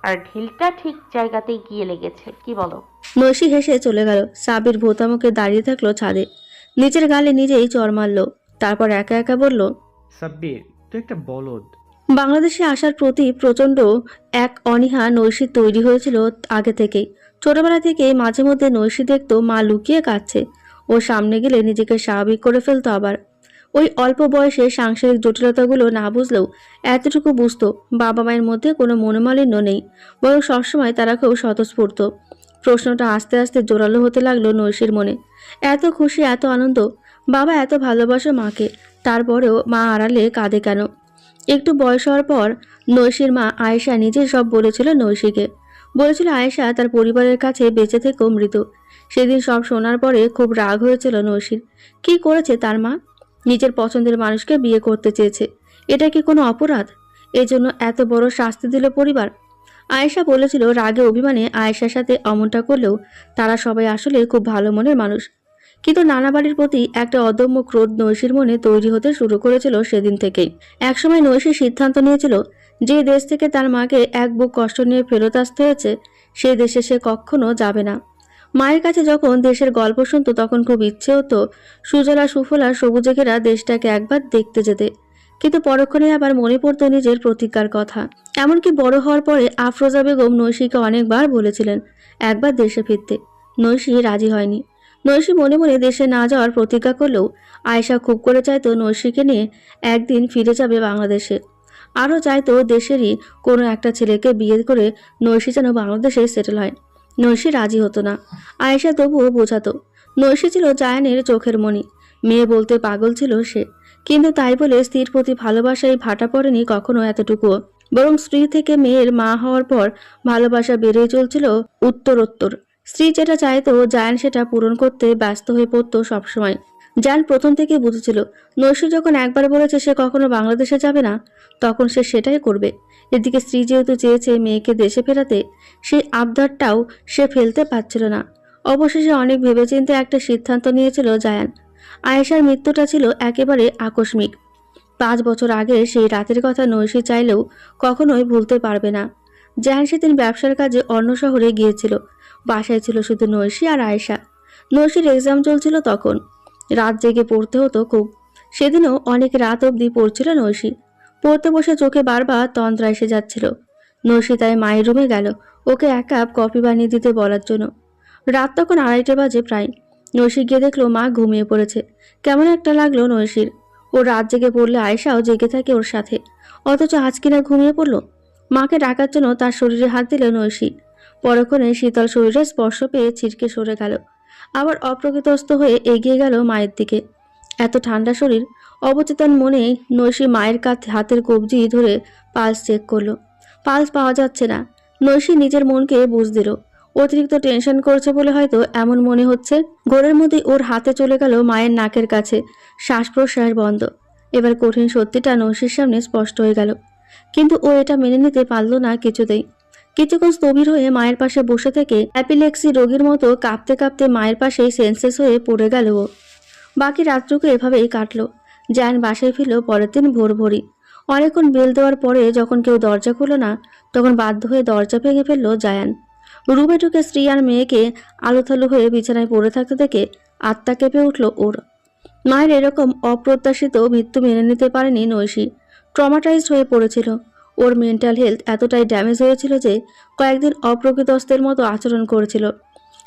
আর ঢিলটা ঠিক জায়গাতেই গিয়ে লেগেছে, কি বলো? নৈশি হেসে চলে গেল। সাবির ভোতা মুখে দাঁড়িয়ে থাকলো ছাদে, নিজের গালে নিজেই চড় মারল। তারপর একা একা বলল, সাব্বির, তুই একটা বলদ। বাংলাদেশে আসার প্রতি প্রচণ্ড এক অনীহা নৈশির তৈরি হয়েছিল আগে থেকেই। ছোটবেলা থেকেই মাঝে মধ্যে নৈশি দেখতো মা লুকিয়ে কাঁদছে, ও সামনে গেলে নিজেকে স্বাভাবিক করে ফেলতো। আবার ওই অল্প বয়সে সাংসারিক জটিলতাগুলো না বুঝলেও এতটুকু বুঝতো বাবা মায়ের মধ্যে কোনো মনোমালিন্য নেই, বরং সবসময় তারা খুব স্বতঃস্ফূর্ত। প্রশ্নটা আস্তে আস্তে জোরালো হতে লাগলো নৈশির মনে। এত খুশি, এত আনন্দ, বাবা এত ভালোবাসে মাকে, তারপরেও মা আড়ালে কাঁদে কেন? একটু বয়স হওয়ার পর নৈশির মা আয়েশা নিজে সব বলেছিল নৈশিকে। বলেছিল আয়েশা তার পরিবারের কাছে বেঁচে থেকেও মৃত। সেদিন সব শোনার পরে খুব রাগ হয়েছিল নৈশির। কি করেছে তার মা? নিজের পছন্দের মানুষকে বিয়ে করতে চেয়েছে, এটা কি কোনো অপরাধ? এজন্য এত বড় শাস্তি দিল পরিবার? আয়েশা বলেছিল রাগে অভিমানে আয়েশার সাথে অমনটা করলেও তারা সবাই আসলে খুব ভালো মনের মানুষ। কিন্তু নানা বাড়ির প্রতি একটা অদম্য ক্রোধ নৈশির মনে তৈরি হতে শুরু করেছিল সেদিন থেকেই। একসময় নৈশি সিদ্ধান্ত নিয়েছিল, যে দেশ থেকে তার মাকে এক বুক কষ্ট নিয়ে ফেরত আসতে হয়েছে, সেই দেশে সে কখনো যাবে না। মায়ের কাছে যখন দেশের গল্প শুনতো তখন খুব ইচ্ছে হতো সুজলা সুফলা সবুজে ঘেরা দেশটাকে একবার দেখতে যেতে। কিন্তু পরক্ষণে আবার মনে পড়তো নিজের প্রতিজ্ঞার কথা। এমনকি বড় হওয়ার পরে আফরোজা বেগম নৈশিকে অনেকবার বলেছিলেন একবার দেশে ফিরতে। নৈশি রাজি হয়নি। নৈশি মনে মনে দেশে না যাওয়ার প্রতিজ্ঞা করলেও আয়েশা খুব করে চাইতো নৈশিকে নিয়ে একদিন ফিরে যাবে বাংলাদেশে। আরও চাইতো দেশেরই কোনো একটা ছেলেকে বিয়ে করে নৈশি যেন বাংলাদেশে সেটেল হয়। নৈশি রাজি হতো না। আয়েশা তবুও বোঝাতো। নৈশি ছিল জায়ানের চোখের মণি, মেয়ে বলতে পাগল ছিল সে। কিন্তু তাই বলে স্ত্রীর প্রতি ভালোবাসায় ভাটা পড়েনি কখনো এতটুকুও। বরং স্ত্রী থেকে মেয়ের মা হওয়ার পর ভালোবাসা বেড়েই চলছিল উত্তরোত্তর। স্ত্রী যেটা চাইতো জায়ান সেটা পূরণ করতে ব্যস্ত হয়ে পড়তো সবসময়। জায়ান প্রথম থেকে বুঝেছিল নৈশি যখন একবার বলেছে সে কখনো বাংলাদেশে যাবে না, তখন সে সেটাই করবে। এদিকে স্ত্রী যেহেতু চেয়েছে মেয়েকে দেশে ফেরাতে, সেই আবদারটাও সে ফেলতে পারছিল না। অবশেষে অনেক ভেবেচিন্তে একটা সিদ্ধান্ত নিয়েছিল জায়ান। আয়েশার মৃত্যুটা ছিল একেবারে আকস্মিক। 5 বছর আগে সেই রাতের কথা নৈশি চাইলেও কখনোই ভুলতে পারবে না। জায়ান সেদিন ব্যবসার কাজে অন্য শহরে গিয়েছিল। বাসায় ছিল শুধু নৈশি আর আয়েশা। নৈশির এক্সাম চলছিল তখন। রাত জেগে পড়তে হতো খুব। সেদিনও অনেক রাত অবধি পড়ছিল নৈশি। পড়তে বসে চোখে বারবার তন্দ্রা এসে যাচ্ছিল। নৈশি তাই মায়ের রুমে গেল ওকে 1 কাপ কফি বানিয়ে দিতে বলার জন্য। রাত তখন 2:30 বাজে প্রায়। নৈশি গিয়ে দেখলো মা ঘুমিয়ে পড়েছে। কেমন একটা লাগলো নৈশির। ও রাত জেগে পড়লে আয়েশাও জেগে থাকে ওর সাথে, অথচ আজ কিনা ঘুমিয়ে পড়লো। মাকে ডাকার জন্য তার শরীরে হাত দিল নৈশি। পরক্ষণে শীতল শরীরের স্পর্শ পেয়ে ছিটকে সরে গেল। আবার অপ্রকৃতস্থ হয়ে এগিয়ে গেল মায়ের দিকে। এত ঠান্ডা শরীর। অবচেতন মনে নৈশি মায়ের হাতের কবজি ধরে পালস চেক করলো। পালস পাওয়া যাচ্ছে না। নৈশি নিজের মনকে বুঝ দিল অতিরিক্ত টেনশন করেছে বলে হয়তো এমন মনে হচ্ছে। ঘোরের মধ্যে ওর হাতে চলে গেল মায়ের নাকের কাছে। শ্বাস প্রশ্বাস বন্ধ। এবার কঠিন সত্যিটা নৈশির সামনে স্পষ্ট হয়ে গেল। কিন্তু ও এটা মেনে নিতে পারল না কিছুতেই। কিছুক্ষণ স্থবির হয়ে মায়ের পাশে বসে থেকে অ্যাপিলেক্সি রোগীর মতো কাঁপতে কাঁপতে মায়ের পাশেই সেন্সেস হয়ে পড়ে গেল ও। বাকি রাতটুকু এভাবেই কাটলো। জায়ান বাসায় ফিরল পরের দিন ভোর ভোরই। অনেকক্ষণ বেল দেওয়ার পরে যখন কেউ দরজা খুলল না, তখন বাধ্য হয়ে দরজা ভেঙে ফেলল জায়ান। রুমে ঢুকে স্ত্রী আর মেয়েকে আলোথালো হয়ে বিছানায় পড়ে থাকতে দেখে আত্মা কেঁপে উঠল ওর। মায়ের এরকম অপ্রত্যাশিত মৃত্যু মেনে নিতে পারেনি নৈশি। ট্রমাটাইজড হয়ে পড়েছিল। ওর মেন্টাল হেলথ এতটাই ড্যামেজ হয়েছিল যে কয়েকদিন অপ্রকৃতস্থের মতো আচরণ করেছিল।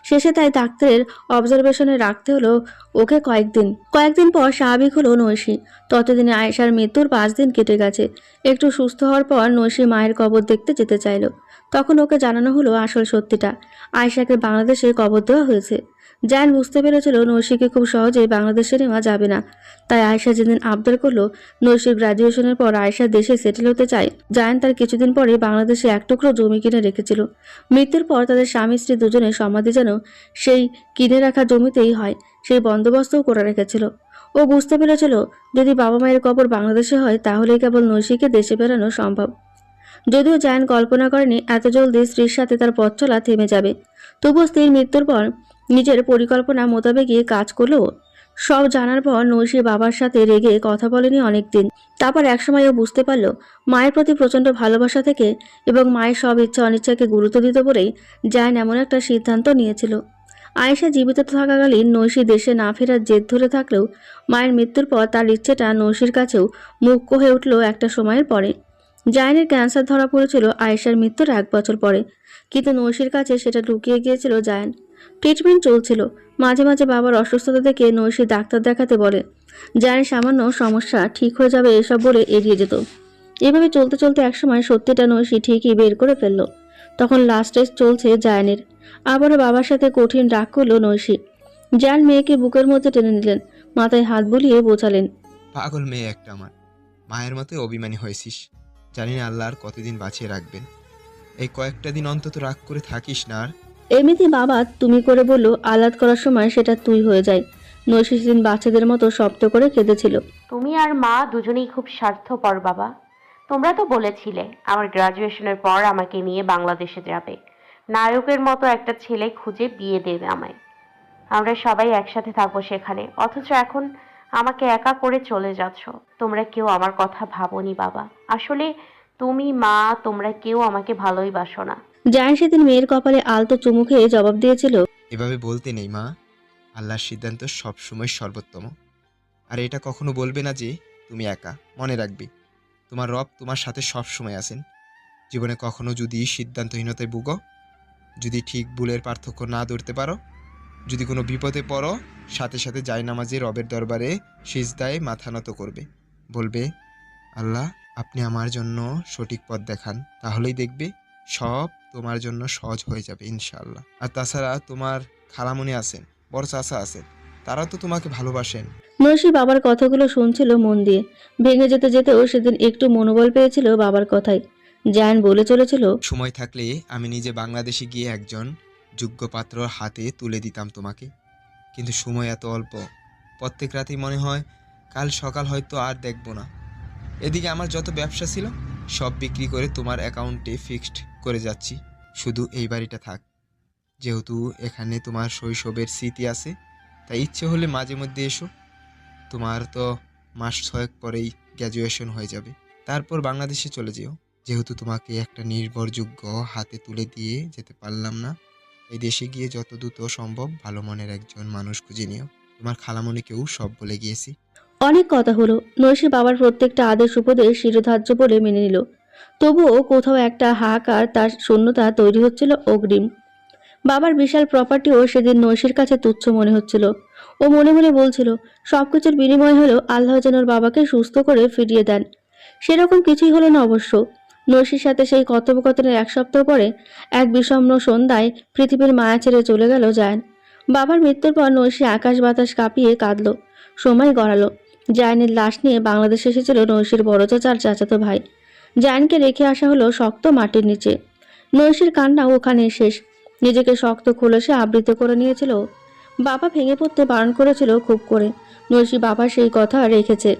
শেষে তাই ডাক্তারের অবজারভেশনে রাখতে হলো ওকে কয়েকদিন পর স্বাভাবিক হলো নৈশি। ততদিনে আয়েশার মৃত্যুর 5 দিন কেটে গেছে। একটু সুস্থ হওয়ার পর নৈশি মায়ের কবর দেখতে যেতে চাইল। তখন ওকে জানানো হলো আসল সত্যিটা। আয়েশাকে বাংলাদেশে কবর দেওয়া হয়েছে। জায়ান বুঝতে পেরেছিল নৈশিকে খুব সহজেই বাংলাদেশে নেওয়া যাবে না। তাই আয়েশা যেদিন আবদার করলো নৈশির গ্রাজুয়েশনের পর আয়েশা দেশে সেটেল হতে চায়, জায়ান তার কিছুদিন পরে বাংলাদেশে 1 টুকরো জমি কিনে রেখেছিল। মৃত্যুর পর তাদের স্বামী স্ত্রী দুজনের সমাধি যেন সেই কিনে রাখা জমিতেই হয়, সেই বন্দোবস্তও করে রেখেছিল। ও বুঝতে পেরেছিল যদি বাবা মায়ের কবর বাংলাদেশে হয় তাহলেই কেবল নৈশিকে দেশে বেরানো সম্ভব। যদিও জায়ান কল্পনা করেনি এত জলদি স্ত্রীর সাথে তার পথ চলা থেমে যাবে। তবুও স্ত্রীর মৃত্যুর পর নিজের পরিকল্পনা মোতাবেকই কাজ করলো। সব জানার পর নৈশীর বাবার সাথে রেগে কথা বলেনি অনেকদিন। তারপর একসময় ও বুঝতে পারল মায়ের প্রতি প্রচণ্ড ভালোবাসা থেকে এবং মায়ের সব ইচ্ছা অনিচ্ছাকে গুরুত্ব দিত বলেই জায়ান এমন একটা সিদ্ধান্ত নিয়েছিল। আয়েশা জীবিত থাকাকালীন নৈশী দেশে না ফেরার জেদ ধরে থাকলেও মায়ের মৃত্যুর পর তার ইচ্ছেটা নৈশীর কাছেও মুখ্য হয়ে উঠল একটা সময়ের পরে। জায়ানের ক্যান্সার ধরা পড়েছিল আয়েশার মৃত্যুর 1 বছর পরে, কিন্তু নৈশীর কাছে সেটা লুকিয়ে গিয়েছিল জায়ান। ট্রিটমেন্ট চলছিল। মাঝে মাঝে বাবার অসুস্থতা দেখে নৈশী ডাক্তার দেখাতে বলে। জায়ান সামান্য সমস্যা ঠিক হয়ে যাবে এসব বলে এড়িয়ে যেত। এভাবে চলতে চলতে একসময় সত্যিটা নৈশী ঠিকই বের করে ফেলল। তখন লাস্ট টেস্ট চলছে জায়ানের। আবারও বাবার সাথে কঠিন রাগ করল নৈশী। জায়ান মেয়েকে বুকের মধ্যে টেনে নিলেন, মাথায় হাত বুলিয়ে বোঝালেন। পাগল মেয়ে একটা আমার, মায়ের মতো অভিমানী হয়েছিস। জানি না আল্লাহ আর কতদিন বাঁচিয়ে রাখবেন। এই কয়েকটা দিন অন্তত রাগ করে থাকিস না আর। এমনিতে বাবা তুমি করে বলল, আলাদ করার সময় সেটা তুই হয়ে যায়। নৈশী সেদিন বাচ্চাদের মতো শব্দ করে কেঁদেছিল। তুমি আর মা দুজনেই খুব স্বার্থপর বাবা। তোমরা তো বলেছিলে আমার গ্রাজুয়েশনের পর আমাকে নিয়ে বাংলাদেশে যাবে, নায়কের মতো একটা ছেলে খুঁজে বিয়ে দেবে আমায়, আমরা সবাই একসাথে থাকবো সেখানে। অথচ এখন আমাকে একা করে চলে যাচ্ছ। তোমরা কেউ আমার কথা ভাবোনি বাবা। আসলে তুমি মা তোমরা কেউ আমাকে ভালোই বাসো না। জায়ান সেদিন মেয়ের কপালে আলতো চুমু খেয়ে জবাব দিয়েছিল। এভাবে বলতে নেই মা, আল্লাহর সিদ্ধান্ত সবসময় সর্বোত্তম। আর এটা কখনো বলবে না যে তুমি একা। মনে রাখবে তোমার রব তোমার সাথে সব সময় আছেন। জীবনে কখনো যদি সিদ্ধান্তহীনতায় ভুগো, যদি ঠিক ভুলের পার্থক্য না ধরতে পারো, যদি কোনো বিপদে পড়ো, সাথে সাথে জায়নামাজে রবের দরবারে সিজদায় মাথা নত করবে, বলবে আল্লাহ আপনি আমার জন্য সঠিক পথ দেখান। তাহলেই দেখবে সব তোমার জন্য সহজ হয়ে যাবে ইনশাআল্লাহ। আর তাছাড়া তোমার খালামণি আছেন, বড় চাচা আছেন, তারা তো তোমাকে ভালোবাসেন। নৈশী বাবার কথাগুলো শুনছিল মন দিয়ে। ভেঙে যেতে যেতেও সেদিন একটু মনোবল পেয়েছিল বাবার কথায়। জায়ান বলে চলেছিল, সময় থাকলে আমি নিজে বাংলাদেশে গিয়ে একজন যোগ্য পাত্রর হাতে তুলে দিতাম তোমাকে, কিন্তু সময় এত অল্প। প্রত্যেক রাতেই মনে হয় কাল সকাল হয়তো আর দেখব না। এদিকে আমার যত ব্যবসা ছিল সব বিক্রি করে তোমার অ্যাকাউন্টে ফিক্সড করে যাচ্ছি। শুধু এই বাড়িটা থাক। যেহেতু এখানে তোমার শৈশবের স্মৃতি আছে, তাই ইচ্ছে হলে মাঝে মধ্যে এসো। তোমার তো মাস 6 পরেই গ্র্যাজুয়েশন হয়ে যাবে, তারপর বাংলাদেশে চলে যেও। যেহেতু তোমাকে একটা নির্ভরযোগ্য হাতে তুলে দিয়ে যেতে পারলাম না, এই দেশে গিয়ে যত দ্রুত সম্ভব ভালো মনের একজন মানুষ খুঁজে নিও। তোমার খালামণিকেও সব বলে গিয়েছি। অনেক কথা হলো। নৈশী বাবার প্রত্যেকটা আদেশ উপদেশ শিরোধার্য বলে মেনে নিল। তবুও কোথাও একটা হাহাকার, তার শূন্যতা তৈরি হচ্ছিল অগ্রিম। বাবার বিশাল প্রপার্টিও সেদিন নৈশীর কাছে তুচ্ছ মনে হচ্ছিল। ও মনে মনে বলছিল সবকিছুর বিনিময় হলেও আল্লাহ যেন ওর বাবাকে সুস্থ করে ফিরিয়ে দেন। সেরকম কিছুই হলো না অবশ্য। নৈশীর সাথে সেই কথোপকথনের 1 সপ্তাহ পরে এক বিষণ্ণ সন্ধ্যায় পৃথিবীর মায়া ছেড়ে চলে গেল জায়ান। বাবার মৃত্যুর পর নৈশী আকাশ বাতাস কাঁপিয়ে কাঁদল, সময় গড়ালো। জায়ানের লাশ নিয়ে বাংলাদেশে এসেছিল নৈশীর বড় চাচার চাচাতো ভাই। জায়ানকে রেখে আসা হলো শক্ত মাটির নিচে। নৈশীর কান্না ওখানে শেষ। নিজেকে শক্ত খোলসে আবৃত করে নিয়েছিল। বাবা ভেঙে পড়তে বারণ করেছিল খুব করে। নৈশী বাবা সেই কথা রেখেছে।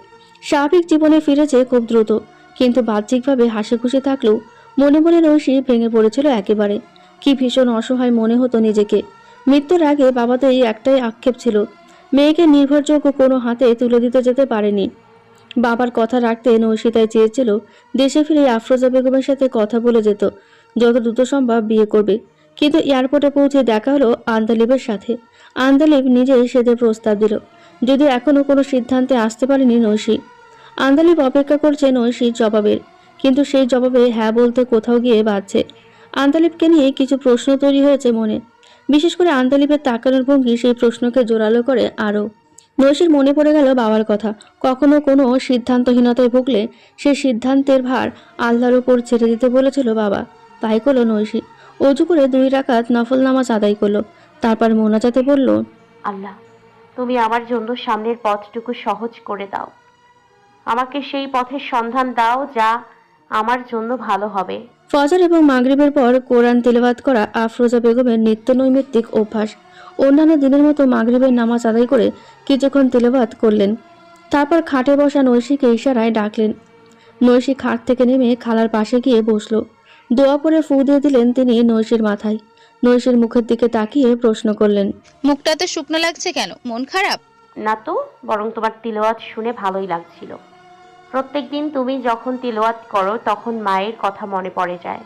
স্বাভাবিক জীবনে ফিরেছে খুব দ্রুত, কিন্তু বাহ্যিকভাবে হাসি খুশি থাকলেও মনে মনে নৈশী ভেঙে পড়েছিল একেবারে। কি ভীষণ অসহায় মনে হতো নিজেকে। মৃত্যুর আগে বাবাদের এই একটাই আক্ষেপ ছিল, মেয়েকে নির্ভরযোগ্য কোনো হাতে তুলে দিতে যেতে পারেনি। বাবার কথা রাখতে নৈশী তাই চেয়েছিল দেশে ফিরে আফরোজা বেগমের সাথে কথা বলে যেত, যত দ্রুত সম্ভব বিয়ে করবে। কিন্তু এয়ারপোর্টে পৌঁছে দেখা হলো আন্দালিবের সাথে। আন্দালিব নিজেই সেদের প্রস্তাব দিল, যদিও এখনো কোনো সিদ্ধান্তে আসতে পারেনি নৈশী। আন্দালিব অপেক্ষা করছে নৈশীর জবাবের, কিন্তু সেই জবাবে হ্যাঁ বলতে কোথাও গিয়ে বাজছে। আন্দালিবকে নিয়ে কিছু প্রশ্ন তৈরি হয়েছে মনে, বিশেষ করে আন্দালিবের তাকানোর ভঙ্গি সেই প্রশ্নকে জোরালো করে আরও। নৈশীর মনে পড়ে গেল বাবার কথা, কখনো কোনো সিদ্ধান্তহীনতায় ভুগলে সেই সিদ্ধান্তের ভার আল্লাহর উপর ছেড়ে দিতে বলেছিল বাবা। তাই করলো নৈশী। অজু করে 2 রাকাত নফল নামাজ আদায় করলো। তারপর মোনাজাতে বলল, আল্লাহ তুমি আমার জন্য সামনের পথটুকু সহজ করে দাও, আমাকে সেই পথের সন্ধান দাও যা আমার জন্য ভালো হবে। ফজর এবং মাগরিবের পর কোরআন তিলাওয়াত করা আফরোজা বেগমের নিত্য নৈমিত্তিক অভ্যাস। অন্যান্য দিনের মতো মাগরিবের নামাজ আদায় করে কিছুক্ষণ তিলাওয়াত করলেন। তারপর খাটে বসা নৈশীকে ইশারায় ডাকলেন। নৈশী খাট থেকে নেমে খালার পাশে গিয়ে বসল। দোয়া পরে ফু দিয়ে দিলেন তিনি নৈশীর মাথায়। নৈশীর মুখের দিকে তাকিয়ে প্রশ্ন করলেন, মুখটা তো শুকনো লাগছে কেন? মন খারাপ? না তো, বরং তোমার তিলাওয়াত শুনে ভালোই লাগছিল। প্রত্যেকদিন তুমি যখন তিলাওয়াত করো তখন মায়ের কথা মনে পড়ে যায়।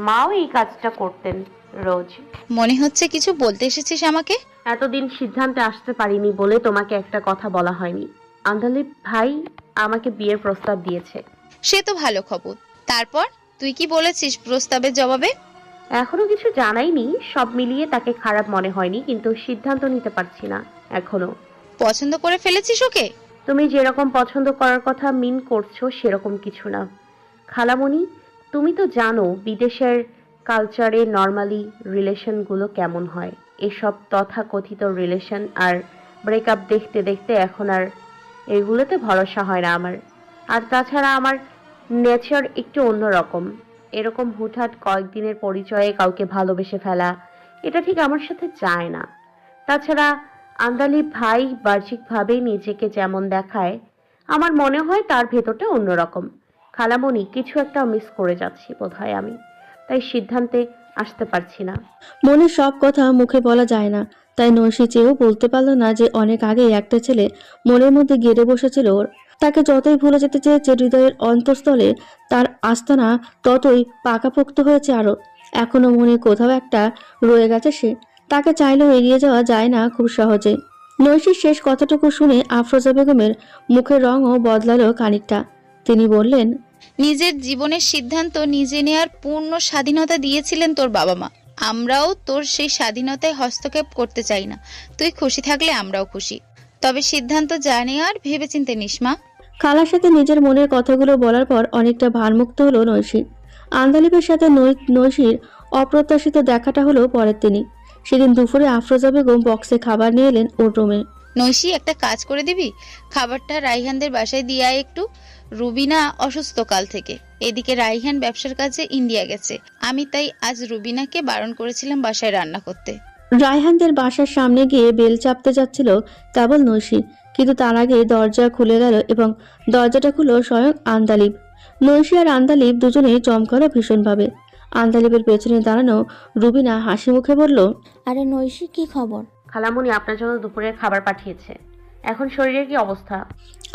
মাও এই কাজটা করতেন রোজ। মনে হচ্ছে কিছু বলতে এসেছিস আমাকে। এতদিন সিদ্ধান্তে আসতে পারিনি বলে তোমাকে একটা কথা বলা হয়নি। আন্দালিব ভাই আমাকে বিয়ের প্রস্তাব দিয়েছে। সে তো ভালো খবর। তারপর তুই কি বলেছিস প্রস্তাবের জবাবে? এখনো কিছু জানাইনি, সব মিলিয়ে তাকে খারাপ মনে হয়নি, কিন্তু সিদ্ধান্ত নিতে পারছি না এখনো। পছন্দ করে ফেলেছিস ওকে? তুমি যেরকম পছন্দ করার কথা মিন করছো সেরকম কিছু না খালামণি। তুমি তো জানো বিদেশের কালচারে নর্মালি রিলেশনগুলো কেমন হয়। এসব তথাকথিত রিলেশন আর ব্রেকআপ দেখতে দেখতে এখন আর এগুলোতে ভরসা হয় না আমার। আর তাছাড়া আমার নেচার একটু অন্যরকম। এরকম হুটহাট কয়েকদিনের পরিচয়ে কাউকে ভালোবেসে ফেলা, এটা ঠিক আমার সাথে যায় না। তাছাড়া আন্দালিব ভাই বাহ্যিকভাবে নিজেকে যেমন দেখায়, আমার মনে হয় তার ভেতরটা অন্যরকম। খালামণি, কিছু একটা মিস করে যাচ্ছি বোধহয় আমি, তাই সিদ্ধান্তে আসতে পারছি না। মনের সব কথা মুখে বলা যায় না, তাই নৈশি চেয়েও বলতে পারল না যে অনেক আগেই একটা ছেলে মনের মধ্যে গেড়ে বসেছিল ওর। তাকে যতই ভুলে যেতে চেয়েছে হৃদয়ের অন্তঃস্থলে, তার আস্তানা ততই পাকাপোক্ত হয়েছে আরো। এখনো মনে কোথাও একটা রয়ে গেছে সে, তাকে চাইলেও এড়িয়ে যাওয়া যায় না খুব সহজে। নৈশির শেষ কথাটুকু শুনে আফরোজা বেগমের মুখের রঙও বদলালো খানিকটা। তিনি বললেন, নিজের জীবনের সিদ্ধান্ত নিজে নেয়ার পূর্ণ স্বাধীনতা দিয়েছিলেন তোর বাবা মা। আমরাও তোর সেই স্বাধীনতায় হস্তক্ষেপ করতে চাই না। তুই খুশি থাকলে আমরাও খুশি। তবে সিদ্ধান্ত যা নেয়ার ভেবেচিন্তে নিস মা। খালার সাথে নিজের মনের কথাগুলো বলার পর অনেকটা ভারমুক্ত হলো নৈশি। আন্দালিবের সাথে নৈশির অপ্রত্যাশিত দেখাটা হলো পরের দিনই। সেদিন দুপুরে আফরোজা বেগম বক্সে খাবার নিয়ে এলেন ওর রুমে। নৈশি, একটা কাজ করে দিবি? খাবারটা রাইহানদের বাসায় দিয়ে আয় একটু। রুবিনা অসুস্থ কাল থেকে। এদিকে রাইহান ব্যবসার কাজে ইন্ডিয়া গেছে। আমি তাই আজ রুবিনাকে বারণ করেছিলাম বাসায় রান্না করতে। রায়হানদের বাসার সামনে গিয়ে বেল চাপতে যাচ্ছিল কেবল নৈশি, কিন্তু তার আগে দরজা খুলে গেল এবং দরজাটা খুলল স্বয়ং আন্দালিব। নৈশি আর আন্দালিব দুজনেই চমকালো ভীষণভাবে। আন্দালিবের পেছনে দাঁড়ানো রুবিনা হাসি মুখে বলল, আরে নৈশি, কি খবর? খালামণি আপনার জন্য দুপুরের খাবার পাঠিয়েছে। এখন শরীরের কি অবস্থা?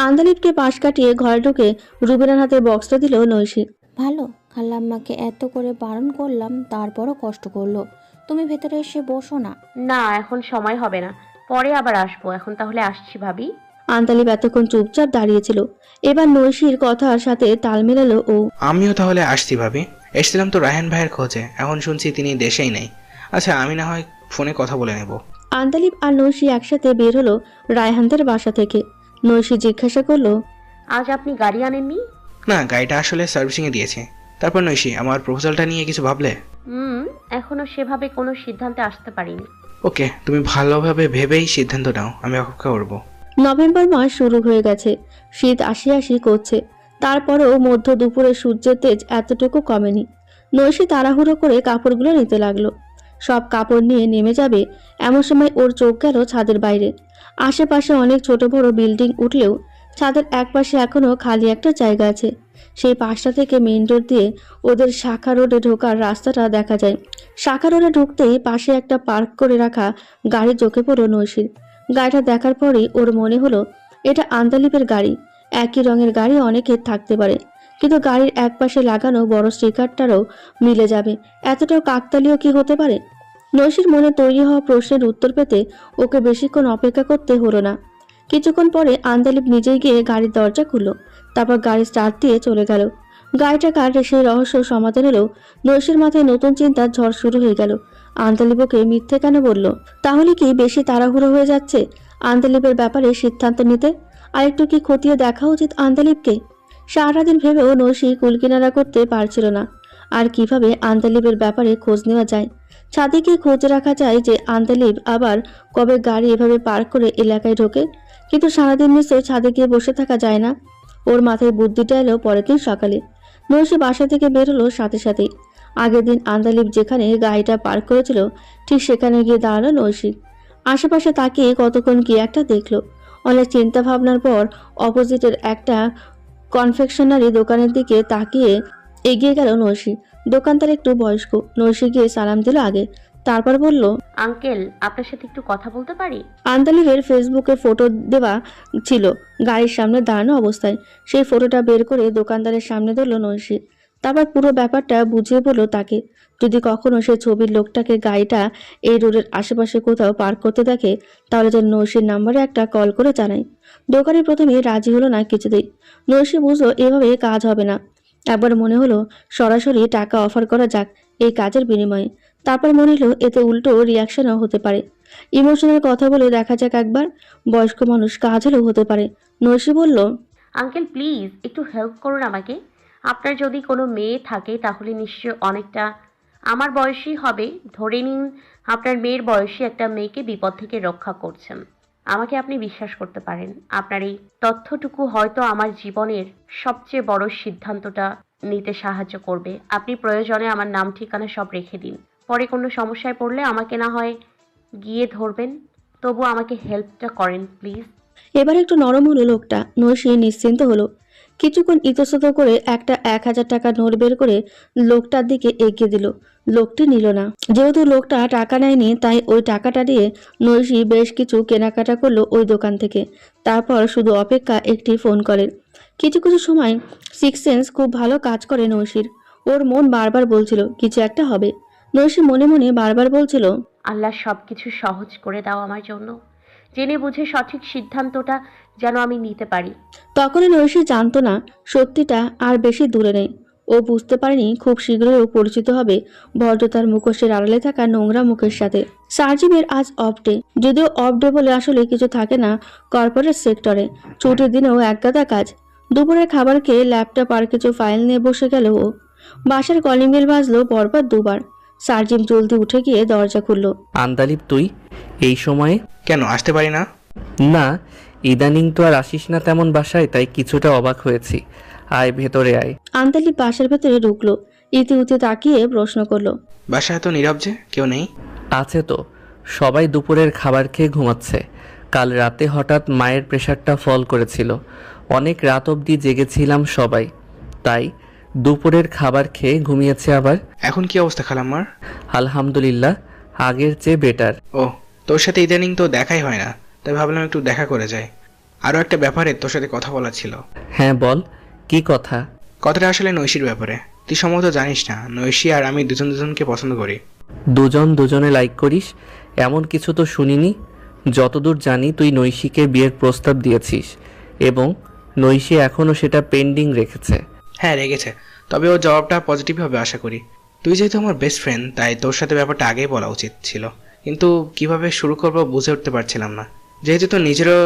আন্দালিবকে পাশ কাটিয়ে ঘরে ঢুকে রুবিনার হাতে বক্সটা দিল নৈশি। ভালো। খালাম্মাকে এত করে বারণ করলাম, তারপরও কষ্ট করলো। তুমি ভেতরে এসে বসো না। না, এখন সময় হবে না, পরে আবার আসবো। এখন তাহলে আসছি ভাবি। আন্দালিব এতক্ষণ চুপচাপ দাঁড়িয়েছিল, এবার নৈশির কথার সাথে তাল মেলালো ও। আমিও তাহলে আসছি ভাবি। এসেছিলাম তো রায়হান ভাইয়ের খোঁজে, এখন শুনছি তিনি দেশেই নেই। আচ্ছা, আমি না হয় ফোনে কথা বলে নেব। আন্দালিব আর নৈশি একসাথে বের হলো রায়হানদের বাসা থেকে। নৈশি জিজ্ঞাসা করলো, আজ আপনি গাড়ি আনেননি? না, গাড়িটা আসলে সার্ভিসিংয়ে দিয়েছে। তারপর নৈশি, আমার প্রপোজালটা নিয়ে কিছু ভাবলে? এখনো সেভাবে কোনো সিদ্ধান্তে আসতে পারিনি। ওকে, তুমি ভালোভাবে ভেবেই সিদ্ধান্ত নাও, আমি অপেক্ষা করবো। নভেম্বর মাস শুরু হয়ে গেছে, শীত আসি আসি করছে। তারপরেও মধ্য দুপুরে সূর্যের তেজ এতটুকু কমেনি। নৈশি তাড়াহুড়ো করে কাপড়গুলো নিতে লাগলো। সব কাপড় নিয়ে নেমে যাবে এমন সময় ওর চোখ গেল ছাদের বাইরে। আশেপাশে অনেক ছোট বড় বিল্ডিং উঠলেও ছাদের একপাশে এখনো খালি একটা জায়গা আছে। সেই পাশটা থেকে মেইন রোড দিয়ে ওদের শাখা রোডে ঢোকার রাস্তাটা দেখা যায়। শাখা রোডে ঢুকতেই পাশে একটা পার্ক করে রাখা গাড়ি চোখে পড়ল নৈশির। গাড়িটা দেখার পরেই ওর মনে হলো এটা আন্দালিবের গাড়ি। একই রঙের গাড়ি অনেকের থাকতে পারে, কিন্তু গাড়ির একপাশে লাগানো বড় স্টিকারটারও মিলে যাবে। এতটাও কাকতালীয় কি হতে পারে? নৈশির মনে তৈরি হওয়া প্রশ্নের উত্তর পেতে ওকে বেশিক্ষণ অপেক্ষা করতে হলো না। কিছুক্ষণ পরে আন্দালিব নিজেই গিয়ে গাড়ির দরজা খুলল, তারপর গাড়ি স্টার্ট দিয়ে চলে গেল। গাড়িটা কাটে সেই রহস্য সমাধান এলেও নৈশির মাথায় নতুন চিন্তার ঝড় শুরু হয়ে গেল। আন্দালিব ওকে মিথ্যে কেন বলল? তাহলে কি বেশি তাড়াহুড়ো হয়ে যাচ্ছে আন্দালিবের ব্যাপারে সিদ্ধান্ত নিতে? আরেকটু কি খতিয়ে দেখা উচিত আন্দালিবকে? সারাদিন ভেবেও নৈশি কুলকিনারা করতে পারছিল না আর কিভাবে আন্দালিবের ব্যাপারে খোঁজ নেওয়া যায়। ছাদে গিয়ে খোঁজ রাখা যায় যে আন্দালিব আবার কবে গাড়ি এভাবে পার্ক করে এলাকায় ঢোকে, কিন্তু সারাদিন নিশ্চয় ছাদে গিয়ে বসে থাকা যায় না। ওর মাথায় বুদ্ধিটা এলো পরের দিন সকালে। নৈশি বাসা থেকে বের হলো সাথে সাথেই। আগের দিন আন্দালিব যেখানে গাড়িটা পার্ক করেছিল ঠিক সেখানে গিয়ে দাঁড়ালো নৈশি। আশেপাশে তাকিয়ে কতক্ষণ কি একটা দেখলো। অনেক চিন্তা ভাবনার পর অপোজিটের একটা কনফেকশনারি দোকানের দিকে তাকিয়ে এগিয়ে গেল নৈশি। দোকানদার একটু বয়স্ক। নৈশি গিয়ে সালাম দিল আগে, তারপর বলল, আঙ্কেল আপনার সাথে একটু কথা বলতে পারি? আন্দালিবের ফেসবুকে ফটো দেওয়া ছিল গাড়ির সামনে দাঁড়ানো অবস্থায়। সেই ফটোটা বের করে দোকানদারের সামনে দিল নৈশী। তারপর পুরো ব্যাপারটা বুঝিয়ে বলল তাকে। যদি কখনো সে ছবির লোকটাকে গাড়িটা এই রোডের আশেপাশে কোথাও পার্ক করতে দেখে, তাহলে যেন নৈশীর নাম্বারে একটা কল করে জানায়। দোকানি প্রথমে রাজি হলো না কিছুতেই। নৈশী বুঝলো এভাবে কাজ হবে না। একবার মনে হলো সরাসরি টাকা অফার করা যাক এই কাজের বিনিময়ে। তারপর মনে হলো এতে উল্টো রিয়াকশনও হতে পারে। ইমোশনাল কথা বলে দেখা যাক একবার, বয়স্ক মানুষ কাজ হলেও হতে পারে। নৈশী বলল, আঙ্কেল প্লিজ একটু হেল্প করুন আমাকে। আপনার যদি কোনো মেয়ে থাকে তাহলে নিশ্চয় অনেকটা আমার বয়সী হবে। ধরে নিন আপনার মেয়ের বয়সী একটা মেয়েকে বিপদ থেকে রক্ষা করছেন। আমাকে আপনি বিশ্বাস করতে পারেন। আপনার এই তথ্যটুকু হয়তো আমার জীবনের সবচেয়ে বড় সিদ্ধান্তটা নিতে সাহায্য করবে। আপনি প্রয়োজনে আমার নাম ঠিকানা সব রেখে দিন। পরে কোনো সমস্যায় পড়লে আমাকে না হয় গিয়ে ধরবেন, তবু আমাকে হেল্পটা করেন প্লিজ। এবার একটু নরম হলো লোকটা। নৈশী নিশ্চিন্ত হলো। কিছুক্ষণ ইতস্তত করে একটা 1000 টাকা নোট বের করে লোকটার দিকে এগিয়ে দিল। লোকটি নিল না। যেহেতু লোকটা টাকা নেয়নি, তাই ওই টাকাটা দিয়ে নৈশী বেশ কিছু কেনাকাটা করলো ওই দোকান থেকে। তারপর শুধু অপেক্ষা একটি ফোন কলের। কিছু কিছু সময় সিক্স সেন্স খুব ভালো কাজ করে নৈশীর। ওর মন বারবার বলছিল কিছু একটা হবে। নৈশী মনে মনে বারবার বলছিল, আল্লাহ সব কিছু সহজ করে দাও আমার জন্য, জেনে বুঝে সঠিক সিদ্ধান্তটা যেন আমি নিতে পারি। তখনই নৈশী জানতো না সত্যিটা আর বেশি দূরে নেই। ও বুঝতে পারেনি খুব শীঘ্রই ও পরিচিত হবে ভদ্রতার মুখোশের আড়ালে থাকা নোংরা মুখের সাথে। সার্জিমের আজ অফ ডে। যদিও অফ ডে বলে আসলে কিছু থাকে না কর্পোরেট সেক্টরে। ছুটির দিনেও একগাদা কাজ। দুপুরের খাবার খেয়ে ল্যাপটপ আর কিছু ফাইল নিয়ে বসে গেল ও। বাসার কলিং বেল বাজলো পরপর দুবার। সার্জিম জলদি উঠে গিয়ে দরজা খুলল। আন্দালিব তুই এই সময়ে? কেন আসতে পারি না? না, ইদানিং তো আর আসিস না তেমন বাসায়, তাই কিছুটা অবাক হয়েছি। আয় ভেতরে আয়। আন্তালিব বাসার ভেতরে ঢুকলো। ইতিউতি তাকিয়ে প্রশ্ন করলো, বাসায় এত নীরব যে, কেউ নেই? আছে তো, সবাই দুপুরের খাবার খেয়ে ঘুমাচ্ছে। কাল রাতে হঠাৎ মায়ের প্রেশারটা ফল করেছিল, অনেক রাত অবধি জেগেছিলাম সবাই, তাই দুপুরের খাবার খেয়ে ঘুমিয়েছে আবার। এখন কি অবস্থা খালাম্মার? আলহামদুলিল্লাহ, আগের চেয়ে বেটার। ও, তোর সাথে ইদানিং তো দেখাই হয় না, তাই ভাবলাম একটু দেখা করে যাই। আরও একটা ব্যাপারে তোর সাথে কথা বলার ছিল। হ্যাঁ বল, কি কথা? কথাটা আসলে নৈশীর ব্যাপারে। তুই সম্ভবত জানিস না, নৈশী আর আমি দুজন দুজনকে পছন্দ করি। দুজন দুজনে লাইক করিস এমন কিছু তো শুনিনি। যতদূর জানি তুই নৈশীকে বিয়ের প্রস্তাব দিয়েছিস এবং নৈশী এখনও সেটা পেন্ডিং রেখেছে। হ্যাঁ রেগেছে, তবে ওর জবাবটা পজিটিভ হবে আশা করি। তুই যেহেতু আমার বেস্ট ফ্রেন্ড, তাই তোর সাথে ব্যাপারটা আগেই বলা উচিত ছিল, কিন্তু কিভাবে শুরু করবো বুঝে উঠতে পারছিলাম না। যেহেতু তোর নিজেরও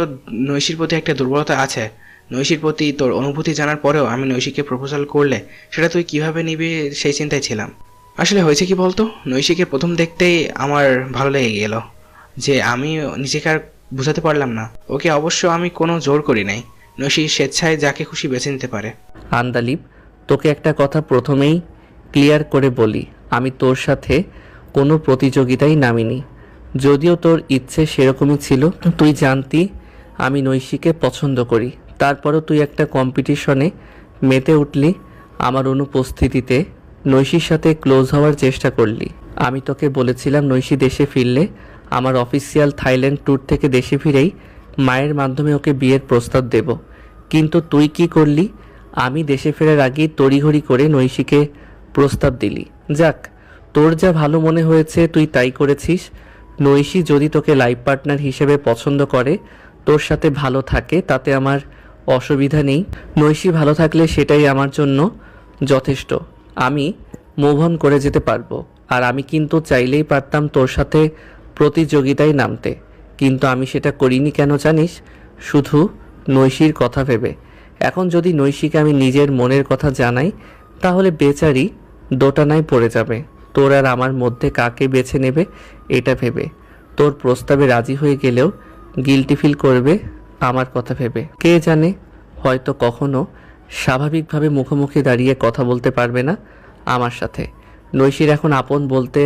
নৈশীর প্রতি একটা দুর্বলতা আছে, নৈশীর প্রতি তোর অনুভূতি জানার পরেও আমি নৈশীকে প্রপোজাল করলে সেটা তুই কিভাবে নিবি সেই চিন্তায় ছিলাম। আসলে হয়েছে কি বলতো, নৈশীকে প্রথম দেখতেই আমার ভালো লেগে গেল, যে আমি নিজেকে আর বুঝাতে পারলাম না। ওকে অবশ্য আমি কোনো জোর করি নাই, নৈশী স্বেচ্ছায় যাকে খুশি বেছে নিতে পারে। আন্দালিব, তোকে একটা কথা প্রথমেই ক্লিয়ার করে বলি, আমি তোর সাথে কোনো প্রতিযোগিতায় নামিনি। যদিও তোর ইচ্ছে সেরকমই ছিল, তুই জানতি আমি নৈশীকে পছন্দ করি, তারপরও তুই একটা কম্পিটিশনে মেতে উঠলি। আমার অনুপস্থিতিতে নৈশীর সাথে ক্লোজ হওয়ার চেষ্টা করলি। আমি তোকে বলেছিলাম নৈশী দেশে ফিরলে আমার অফিসিয়াল থাইল্যান্ড ট্যুর থেকে দেশে ফিরেই মায়ের মাধ্যমে ওকে বিয়ের প্রস্তাব দেব, কিন্তু তুই কি করলি? আমি দেশে ফেরার আগেই তড়িঘড়ি করে নৈশীকে প্রস্তাব দিলি। যাক, তোর যা ভালো মনে হয়েছে তুই তাই করেছিস। নৈশী যদি তোকে লাইফ পার্টনার হিসেবে পছন্দ করে, তোর সাথে ভালো থাকে, তাতে আমার অসুবিধা নেই। নৈশী ভালো থাকলে সেটাই আমার জন্য যথেষ্ট। আমি মুভ অন করে যেতে পারবো। আর আমি কিন্তু চাইলেই পারতাম তোর সাথে প্রতিযোগিতায় নামতে, কিন্তু আমি সেটা করিনি। কেন জানিস? শুধু নৈশীর কথা ভেবে। এখন যদি নৈশীকে আমি নিজের মনের কথা জানাই, তাহলে বেচারি দোটানায় পড়ে যাবে। তোর আর আমার মধ্যে কাকে বেছে নেবে এটা ভেবে। তোর প্রস্তাবে রাজি হয়ে গেলেও গিল্টি ফিল করবে আমার কথা ভেবে। কে জানে, হয়তো কখনো স্বাভাবিকভাবে মুখোমুখি দাঁড়িয়ে কথা বলতে পারবে না আমার সাথে। নৈশীর এখন আপন বলতে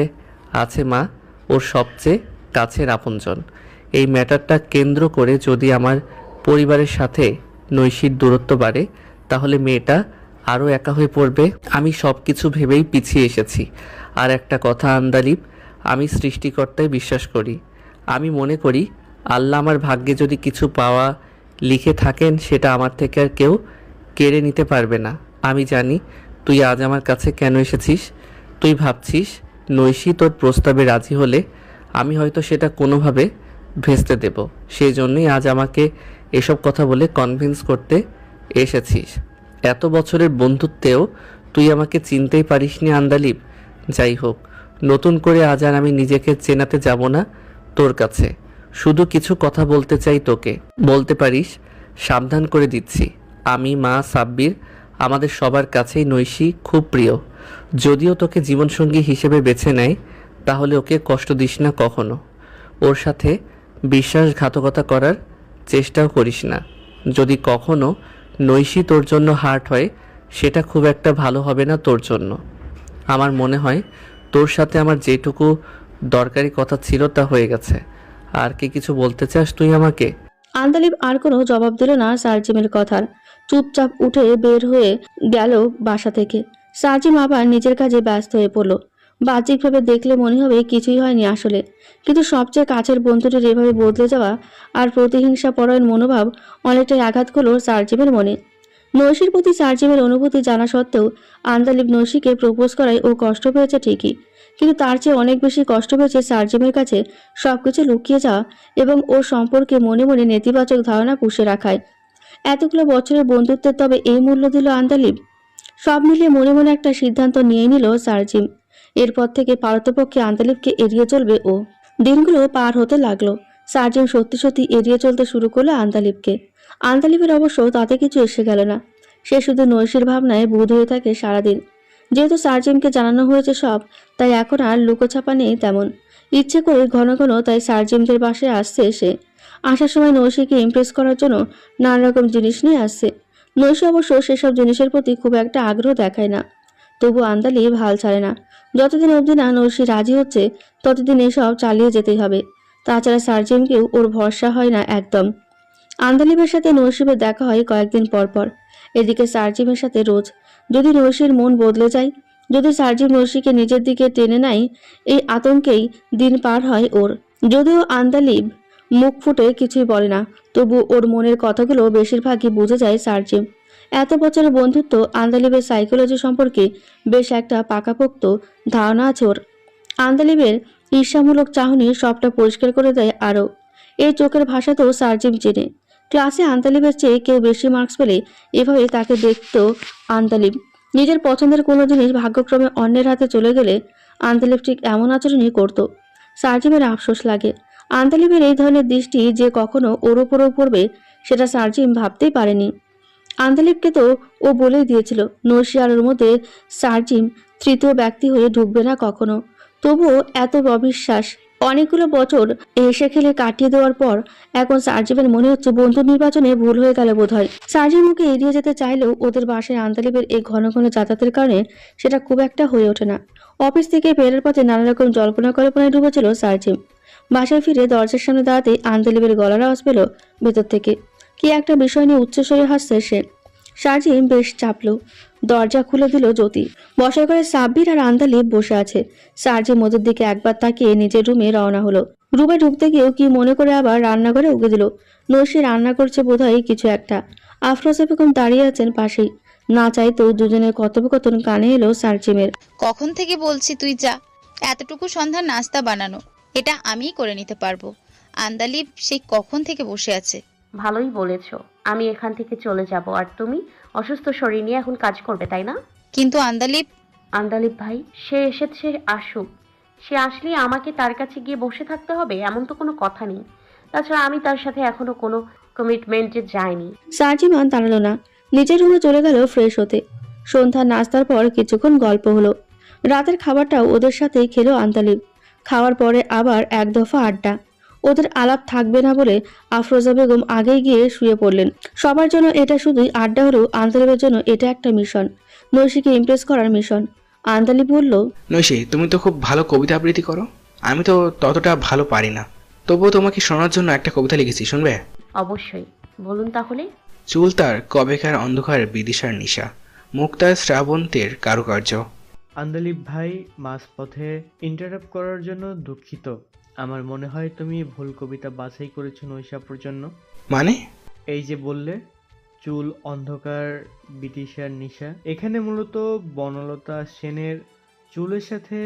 আছে মা, ওর সবচেয়ে কাছের আপনজন। এই ম্যাটারটা কেন্দ্র করে যদি আমার পরিবারের সাথে নৈশীর দূরত্ব বাড়ে, তাহলে মেয়েটা আরও একা হয়ে পড়বে। আমি সব কিছু ভেবেই পিছিয়ে এসেছি। আর একটা কথা আন্দালিব, আমি সৃষ্টিকর্তায় বিশ্বাস করি। আমি মনে করি আল্লাহ আমার ভাগ্যে যদি কিছু পাওয়া লিখে থাকেন সেটা আমার থেকে আর কেউ কেড়ে নিতে পারবে না। আমি জানি তুই আজ আমার কাছে কেন এসেছিস। তুই ভাবছিস নৈশি তোর প্রস্তাবে রাজি হলে আমি হয়তো সেটা কোনোভাবে ভেস্তে দেব। সেই জন্যই আজ আমাকে এসব কথা বলে কনভিন্স করতে এসেছিস। এত বছরের বন্ধুত্বেও তুই আমাকে চিনতেই পারিসনি আন্দালিব। যাই হোক, নতুন করে আজ আর আমি নিজেকে চেনাতে যাব না তোর কাছে। শুধু কিছু কথা বলতে চাই তোকে। বলতে পারিস। সাবধান করে দিচ্ছি, আমি, মা, সাব্বির, আমাদের সবার কাছেই নৈশি খুব প্রিয়। যদিও তোকে জীবনসঙ্গী হিসেবে বেছে নেয় তাহলে ওকে কষ্ট দিস না কখনো। ওর সাথে বিশ্বাসঘাতকতা করার চেষ্টাও করিস না। যদি কখনো নৈশি তোর জন্য হার্ট হয় সেটা খুব একটা ভালো হবে না তোর জন্য। আমার মনে হয় তোর সাথে আমার যেটুকু দরকারি কথা ছিল তা হয়ে গেছে। আর কি কিছু বলতে চাস তুই আমাকে? আন্দালিব আর কোনো জবাব দিল না সার্জিমের কথার। চুপচাপ উঠে বের হয়ে গেল বাসা থেকে। সার্জিম আবার নিজের কাজে ব্যস্ত হয়ে পড়ল। বাহ্যিকভাবে দেখলে মনে হবে কিছুই হয়নি আসলে, কিন্তু সবচেয়ে কাছের বন্ধুটির এভাবে বদলে যাওয়া আর প্রতিহিংসা পরায়ণ মনোভাব অনেকটাই আঘাত করল সার্জিমের মনে। নৈশির প্রতি সার্জিমের অনুভূতি জানা সত্ত্বেও আন্দালিব নৈশিকে প্রপোজ করায় ও কষ্ট পেয়েছে ঠিকই, কিন্তু তার চেয়ে অনেক বেশি কষ্ট পেয়েছে সার্জিমের কাছে সবকিছু লুকিয়ে যাওয়া এবং ওর সম্পর্কে মনে মনে নেতিবাচক ধারণা পুষে রাখায়। এতগুলো বছরের বন্ধুত্বের তবে এই মূল্য দিল আন্দালিব? সব মিলিয়ে মনে মনে একটা সিদ্ধান্ত নিয়ে নিল সার্জিম। এরপর থেকে পারতপক্ষে আন্দালিবকে এড়িয়ে চলবে ও। দিনগুলো পার হতে লাগলো। সার্জিম সত্যি সত্যি এড়িয়ে চলতে শুরু করলো আন্দালিবকে। আন্দালিবের অবশ্য তাতে কিছু এসে গেল না। সে শুধু নৈশির ভাবনায় বুঁদ হয়ে থাকে সারাদিন। যেহেতু সার্জিমকে জানানো হয়েছে সব, তাই এখন আর লুকোছাপা নেই তেমন। ইচ্ছে করে ঘন ঘন তাই সার্জিমদের বাসায় আসছে সে। আসার সময় নৈশিকে ইমপ্রেস করার জন্য নানা রকম জিনিস নিয়ে আসছে। নৈশি অবশ্য সেসব জিনিসের প্রতি খুব একটা আগ্রহ দেখায় না। তবু আন্দালিব হাল ছাড়ে না। যতদিন অবধি না নৈশি রাজি হচ্ছে ততদিন এসব চালিয়ে যেতেই হবে। তাছাড়া সার্জিমকেও ওর ভরসা হয় না একদম। আন্দালিবের সাথে নৈশিবের দেখা হয় কয়েকদিন পর পর। এদিকে সার্জিমের সাথে রোজ। যদি নৈশির মন বদলে যায়, যদি সার্জিম নৈশিকে নিজের দিকে টেনে নেয়, এই আতঙ্কেই দিন পার হয় ওর। যদিও আন্দালিব মুখ ফুটে কিছুই বলে না, তবু ওর মনের কথাগুলো বেশিরভাগই বুঝে যায় সার্জিম। এত বছরের বন্ধুত্ব, আন্দালিবের সাইকোলজি সম্পর্কে বেশ একটা পাকাপোক্ত ধারণা আছে ওর। আন্দালিবের ঈর্ষামূলক চাহনি সবটা পরিষ্কার করে দেয় আরও। এই চোখের ভাষা তো সার্জিম চেনে। ক্লাসে আন্দালিবের চেয়ে কেউ বেশি মার্কস পেলে এভাবে তাকে দেখত আন্দালিব। নিজের পছন্দের কোনো জিনিস ভাগ্যক্রমে অন্যের হাতে চলে গেলে আন্দালিব ঠিক এমন আচরণই করত। সার্জিমের আফসোস লাগে। আন্দালিবের এই ধরনের দৃষ্টি যে কখনো ওর উপরও পড়বে সেটা সার্জিম ভাবতেই পারেনি। আন্দালিবকে তো ও বলেই দিয়েছিল নৈশি আর ওর মধ্যে সার্জিম তৃতীয় ব্যক্তি হয়ে ঢুকবে না কখনো। তবুও এত অবিশ্বাস অনেকগুলো বছর হেসে খেলে কাটিয়ে দেওয়ার পর এখন সার্জিমের মনে হচ্ছে বন্ধু নির্বাচনে ভুল হয়ে গেল বোধহয়। সার্জিম ওকে এড়িয়ে যেতে চাইলেও ওদের বাসায় আন্দালিবের এই ঘন ঘন যাতায়াতের কারণে সেটা খুব একটা হয়ে ওঠে না। অফিস থেকে ফেরার পথে নানা রকম জল্পনা কল্পনায় ডুবেছিল সার্জিম। বাসায় ফিরে দরজার সামনে দাঁড়াতে আন্দালিবের গলার আওয়াজ পেল ভেতর থেকে। কি একটা বিষয় নিয়ে উচ্চস্বরে হাসছে সে। সার্জিম বেশ চাপল। দরজা খুলে দিল জ্যোতি। বসার ঘরে সাব্বির আর আন্দালিব বসে আছে। সার্জিম ওদের দিকে একবার তাকিয়ে নিজের রুমে রওনা হলো। রুমে ঢুকতে গিয়েও কি মনে করে আবার রান্নাঘরে উগে দিল। নৈশি রান্না করছে বোধহয় কিছু একটা। আফরোজা বেগম দাঁড়িয়ে আছেন পাশেই। না চাইতেও দুজনের কথোপকথন কানে এলো সার্জিমের। কখন থেকে বলছি তুই যা, এতটুকু সন্ধ্যার নাস্তা বানানো এটা আমিই করে নিতে পারবো। আন্দালিব সেই কখন থেকে বসে আছে। ভালোই বলেছো, আমি এখান থেকে চলে যাব আর তুমি অসুস্থ শরীর নিয়ে এখন কাজ করবে, তাই না? কিন্তু আন্দালিব আন্দালিব ভাই, সে এসেছে, আসুক। সে আসলেই আমাকে তার কাছে গিয়ে বসে থাকতে হবে এমন তো কোনো কথা নেই। তাছাড়া আমি তার সাথে এখনো কোনো কমিটমেন্টে যাইনি। সার্জিমান দাঁড়ালো না, নিজের রুমে চলে গেল ফ্রেশ হতে। সন্ধ্যার নাস্তার পর কিছুক্ষণ গল্প হলো। রাতের খাবারটাও ওদের সাথেই খেলো আন্দালিব। খাওয়ার পরে আবার এক দফা আড্ডা। ওদের আলাপ থাকবে না বলে আফরোজা বেগম আগেই গিয়ে শুয়ে পড়লেন। সবার জন্য এটা শুধুই আড্ডা হলেও আন্দালিবের জন্য এটা একটা মিশন, নৈশিকে ইমপ্রেস করার মিশন। আন্দালিব বলল, নৈশি, তুমি তো খুব ভালো কবিতা আবৃত্তি করো। আমি তো ততটা ভালো পারি না, তবুও তোমাকে শোনার জন্য একটা কবিতা লিখেছি, শুনবে? অবশ্যই, বলুন তাহলে। চুল তার কবেকার অন্ধকার বিদিশার নিশা, মুক্তার শ্রাবন্তের কারুকার্য, আন্দালিব ভাই, মাঝপথে ইন্টারাপ্ট করার জন্য দুঃখিত। আমার মনে হয় তুমি ভুল কবিতা বাছাই করেছো নৈশাপুর জন্য। মানে? এই যে বললে চুল অন্ধকার বিদিশার নিশা, এখানে মূলত বনলতা সেনের চুলের সাথে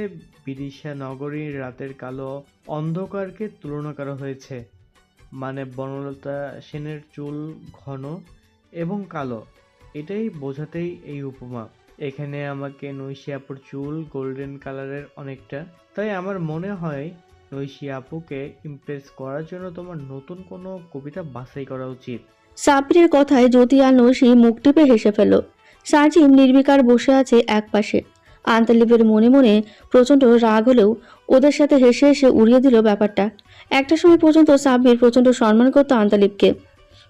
বিদিশা নগরীর রাতের কালো অন্ধকারকে তুলনা করা হয়েছে। মানে বনলতা সেনের চুল ঘন এবং কালো, এটাই বোঝাতেই এই উপমা। এখানে আমাকে নৈশি আপুর চুল গোল্ডেন কালারের অনেকটা, তাই আমার মনে হয় নৈশি আপুকে ইমপ্রেস করার জন্য তোমার নতুন কোনো কবিতা বাছাই করা উচিত। সাব্বিরের কথায় জ্যোতি আর নৈশি মুখ টিপে হেসে ফেল। সার্জিম নির্বিকার বসে আছে একপাশে। আন্তালিবের মনে মনে প্রচণ্ড রাগ হলেও ওদের সাথে হেসে হেসে উড়িয়ে দিল ব্যাপারটা। একটা সময় পর্যন্ত সাব্বির প্রচণ্ড সম্মান করতো আন্তালিবকে।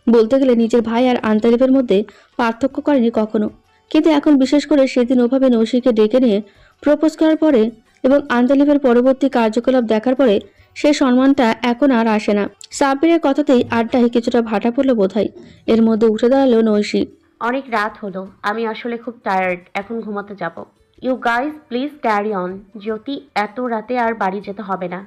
বলতে গেলে নিজের ভাই আর আন্তালিবের মধ্যে পার্থক্য করেনি কখনো, কিন্তু এখন বিশেষ করে সেদিন ওভাবে নৈশিকে ডেকে নিয়ে প্রপোজ করার পরে এবং আন্তালিবের পরবর্তী কার্যকলাপ দেখার পরে সেই সম্মানটা এখন আর আসে না। সাব্বিরের কথাতেই আড্ডায় কিছুটা ভাটা পড়লো বোধহয়। এর মধ্যে উঠে দাঁড়ালো নৈশি। অনেক রাত হলো, আমি আসলে খুব টায়ার্ড, এখন ঘুমাতে যাব। You guys please carry on. Jyoti, এত রাতে আর বাড়ি যেতে হবে না,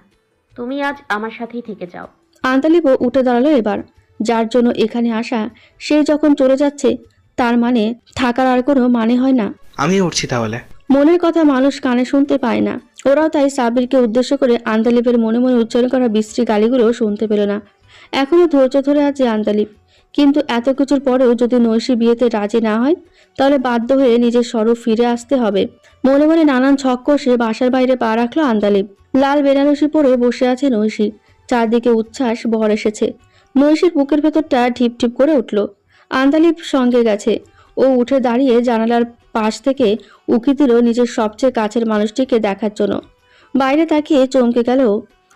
তুমি আজ আমার সাথেই থেকে যাও। আন্তালিবও উঠে দাঁড়ালো এবার। যার জন্য এখানে আসা সে যখন চলে যাচ্ছে, তার মানে থাকার আর কোনো মানে হয় না। আমি উঠছি তাহলে। মনের কথা মানুষ কানে শুনতে পায় না। ওরাও তাই সাবিরকে উদ্দেশ্য করে আন্তালিবের মনে মনে উচ্চারণ করা বিশ্রী গালিগুলো শুনতে পেল না। এখনো ধৈর্য ধরে আছে আন্তালিব, কিন্তু এত কিছুর পরেও যদি নৈশি বিয়েতে রাজি না হয়, তাহলে বাধ্য হয়ে নিজের স্বরূপ ফিরে আসতে হবে। মনে মনে নানান ছক কষে বাসার বাইরে পা রাখলো আন্তালিব। লাল বেনারসি পরে বসে আছে নৈশি। চারদিকে উচ্ছ্বাস ভর এসেছে। নৈশির বুকের ভেতরটা ঢিপ ঢিপ করে উঠল। আন্তালিব সঙ্গে গেছে। ও উঠে দাঁড়িয়ে জানালার পাশ থেকে উকি দিল নিজের সবচেয়ে কাছের মানুষটিকে দেখার জন্য। বাইরে তাকিয়ে চমকে গেল।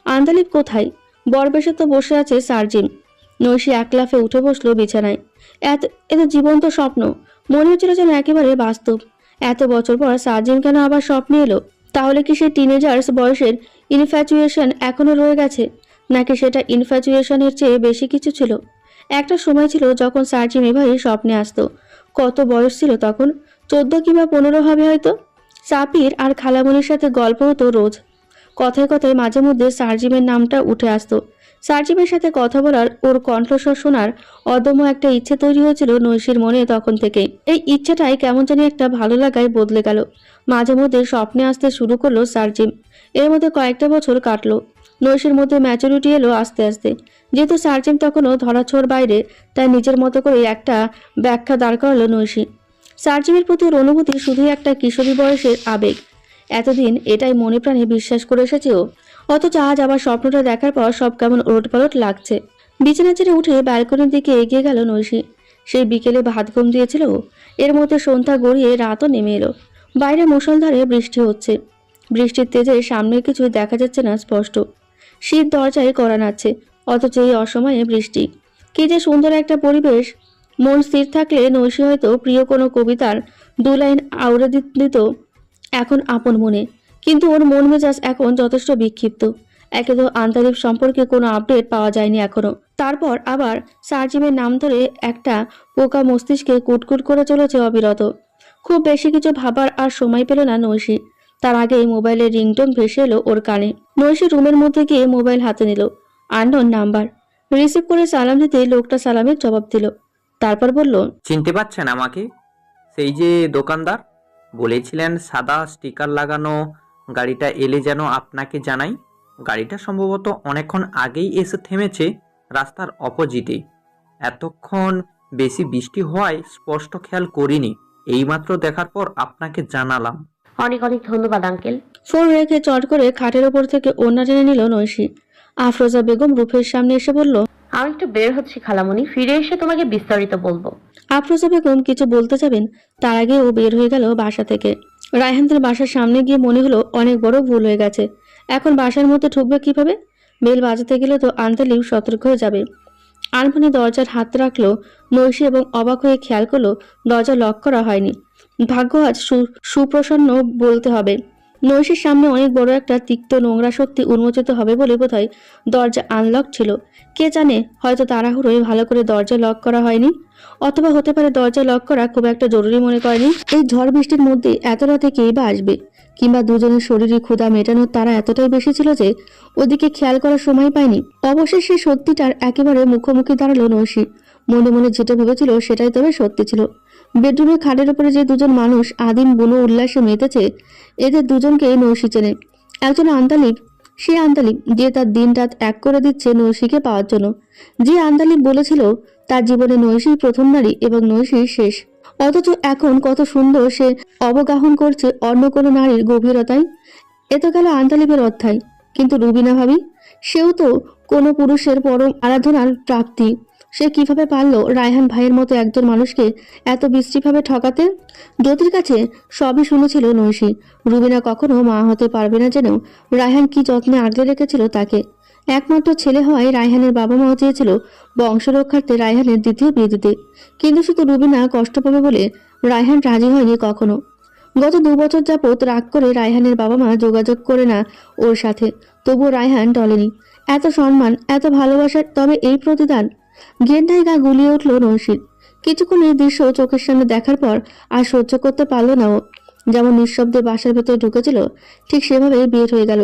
আন্তালিব কোথায়? বরবেশে তো বসে আছে সার্জিম। নৈশি এক লাফে উঠে বসলো বিছানায়। এত জীবন্ত স্বপ্ন, মনে হচ্ছিল যেন একেবারে বাস্তব। এত বছর পর সার্জিম কেন আবার স্বপ্নে এলো? তাহলে কি সে টিনেজার্স বয়সের ইনফ্যাচুয়েশন এখনো রয়ে গেছে, নাকি সেটা ইনফ্যাচুয়েশনের চেয়ে বেশি কিছু ছিল? একটা সময় ছিল যখন সার্জিম এভাবেই স্বপ্নে আসতো। কত বয়স ছিল তখন? 14 কিংবা 15 হবে হয়তো। সাপির আর খালামণির সাথে গল্প হতো রোজ। কথায় কথায় মাঝে মধ্যে সার্জিমের নামটা উঠে আসতো। সার্জিমের সাথে কথা বলার, ওর কণ্ঠস্বর শোনার অদম্য একটা ইচ্ছে তৈরি হয়েছিল নৈশির মনে তখন থেকে। এই ইচ্ছেটাই কেমন জানি একটা ভালো লাগায় বদলে গেল। মাঝে মধ্যে স্বপ্নে আসতে শুরু করলো সার্জিম। এর মধ্যে কয়েকটা বছর কাটলো। নৈশির মধ্যে ম্যাচুরিটি এলো আস্তে আস্তে। যেহেতু সার্জিম তখনও ধরাছোঁয়ার বাইরে, তাই নিজের মতো করে একটা ব্যাখ্যা দাঁড় করালো নৈশি। সার্জিমের প্রতি ওর অনুভূতি শুধুই একটা কিশোরী বয়সের আবেগ। এতদিন এটাই মনে প্রাণে বিশ্বাস করে এসেছে ও। অথচ আজ আবার স্বপ্নটা দেখার পর সব কেমন ওলটপালট লাগছে। বিছানা ছেড়ে উঠে ব্যালকনির দিকে এগিয়ে গেল নৈশি। সেই বিকেলে ভাত ঘুম দিয়েছিল ও। এর মধ্যে সন্ধ্যা গড়িয়ে রাতও নেমে এলো। বাইরে মুষলধারে বৃষ্টি হচ্ছে। বৃষ্টির তেজে সামনে কিছু দেখা যাচ্ছে না স্পষ্ট। শীত দরজায় কড়া নাড়ছে, অথচ এই অসময়ে বৃষ্টি। কি যে সুন্দর একটা পরিবেশ। মন স্থির থাকলে নৈশি হয়তো প্রিয় কোনো কবিতার 2 লাইন আউড়ে দিত এখন আপন মনে। কিন্তু ওর মন মেজাজ এখন যথেষ্ট বিক্ষিপ্ত। একে তো আন্তালিব সম্পর্কে কোনো আপডেট পাওয়া যায়নি এখনো। তারপর আবার সার্জিমের নাম ধরে একটা পোকা মস্তিষ্কে কুটকুট করে চলেছে অবিরত। খুব বেশি কিছু ভাবার আর সময় পেল না নৈশি। তার আগেই মোবাইলের রিংটোন ভেসে এলো ওর কানে। নৈশি রুমের মধ্যে গিয়ে মোবাইল হাতে নিল। Unknown number. রিসিভ করে সালাম দিতে লোকটা সালামের জবাব দিল। তারপর বলল, চিনতে পারছেন আমাকে? সেই যে দোকানদার বলেছিলেন সাদা স্টিকার লাগানো গাড়িটা এলে যেন আপনাকে জানাই। গাড়িটা সম্ভবত অনেকক্ষণ আগেই এসে থেমেছে রাস্তার অপোজিটে। এতক্ষণ বেশি বৃষ্টি হওয়ায় স্পষ্ট খেয়াল করিনি, এইমাত্র দেখার পর আপনাকে জানালাম। অনেক অনেক ধন্যবাদ আঙ্কেল। ফোন রেখে চট করে খাটের ওপর থেকে ওড়না টেনে নিল নৈশি। আফরোজা বেগম রূপের সামনে এসে বলল, আমি একটু বের হচ্ছি খালামণি, ফিরে এসে তোমাকে বিস্তারিত বলবো। আফরোজা বেগম কিছু বলতে যাবেন, তার আগে ও বের হয়ে গেল বাসা থেকে। রায়হানদের বাসার সামনে গিয়ে মনে হলো অনেক বড় ভুল হয়ে গেছে। এখন বাসার মধ্যে ঢুকবে কিভাবে? বেল বাজাতে গেলে তো আন্তালিব সতর্ক হয়ে যাবে। আনমনি দরজার হাত রাখলো নৈশি এবং অবাক হয়ে খেয়াল করলো দরজা লক করা হয়নি। ভাগ্য আজ সুপ্রসন্ন বলতে হবে। নৈশির সামনে অনেক বড় একটা তিক্ত নোংরা শক্তি উন্মোচিত হবে বলে বোধহয় দরজা আনলক ছিল। কে জানে, হয়তো তাড়াহুড়োয় ভালো করে দরজা লক করা হয়নি, অথবা হতে পারে দরজা লক করা খুব একটা জরুরি মনে করেনি। এই ঝড় বৃষ্টির মধ্যে এত রাতে কেই বা আসবে? কিংবা দুজনের শরীরে ক্ষুধা মেটানোর তারা এতটাই বেশি ছিল যে ওদিকে খেয়াল করার সময় পায়নি। অবশেষে সত্যিটার একেবারে মুখোমুখি দাঁড়ালো নৈশী। মনে মনে যেটা ভেবেছিল সেটাই তবে সত্যি ছিল। বেডরুমের খাটের উপরে যে দুজন মানুষ আদিম বুনো উল্লাসে মেতেছে, এদের দুজনকে নৈশী চেনে। একজন আন্দালিব, সে আন্দালিব যে তার দিন রাত এক করে দিচ্ছে নৈশীকে পাওয়ার জন্য। যে আন্দালিব বলেছিল তার জীবনে নৈশী প্রথম নারী এবং নৈশী শেষ, অথচ এখন কত সুন্দর সে অবগাহন করছে অন্য কোনো নারীর গভীরতায়। এ তো গেল আন্দালিবের অধ্যায়। কিন্তু রুবিনা ভাবি, সেও তো কোনো পুরুষের পরম আরাধনার প্রাপ্তি। সে কিভাবে পারলো রায়হান ভাইয়ের মতো একজন মানুষকে এত বিশ্রীভাবে ঠকাতে? জ্যোতির কাছে সবই শুনেছিল নৈশী। রুবিনা কখনো মা হতে পারবে না জেনেও রায়হান কি যত্নে আগলে রেখেছিল তাকে। একমাত্র ছেলে হওয়ায় রায়হানের বাবা মাও চেয়েছিল বংশরক্ষার্থে রায়হানের দ্বিতীয় বিয়ে দিতে, কিন্তু শুধু রুবিনা কষ্ট পাবে বলে রায়হান রাজি হয়নি কখনো। গত 2 বছর যাবৎ রাগ করে রায়হানের বাবা মা যোগাযোগ করে না ওর সাথে, তবুও রায়হান টলেনি। এত সম্মান, এত ভালোবাসার, তবে এই প্রতিদান। ঘেন্নায় গা গুলিয়ে উঠল নৈশীর। কিছুক্ষণ এই দৃশ্য চোখের সামনে দেখার পর আর সহ্য করতে পারল না ও। যেমন নিঃশব্দে বাসার ভেতরে ঢুকেছিল, ঠিক সেভাবে বের হয়ে গেল।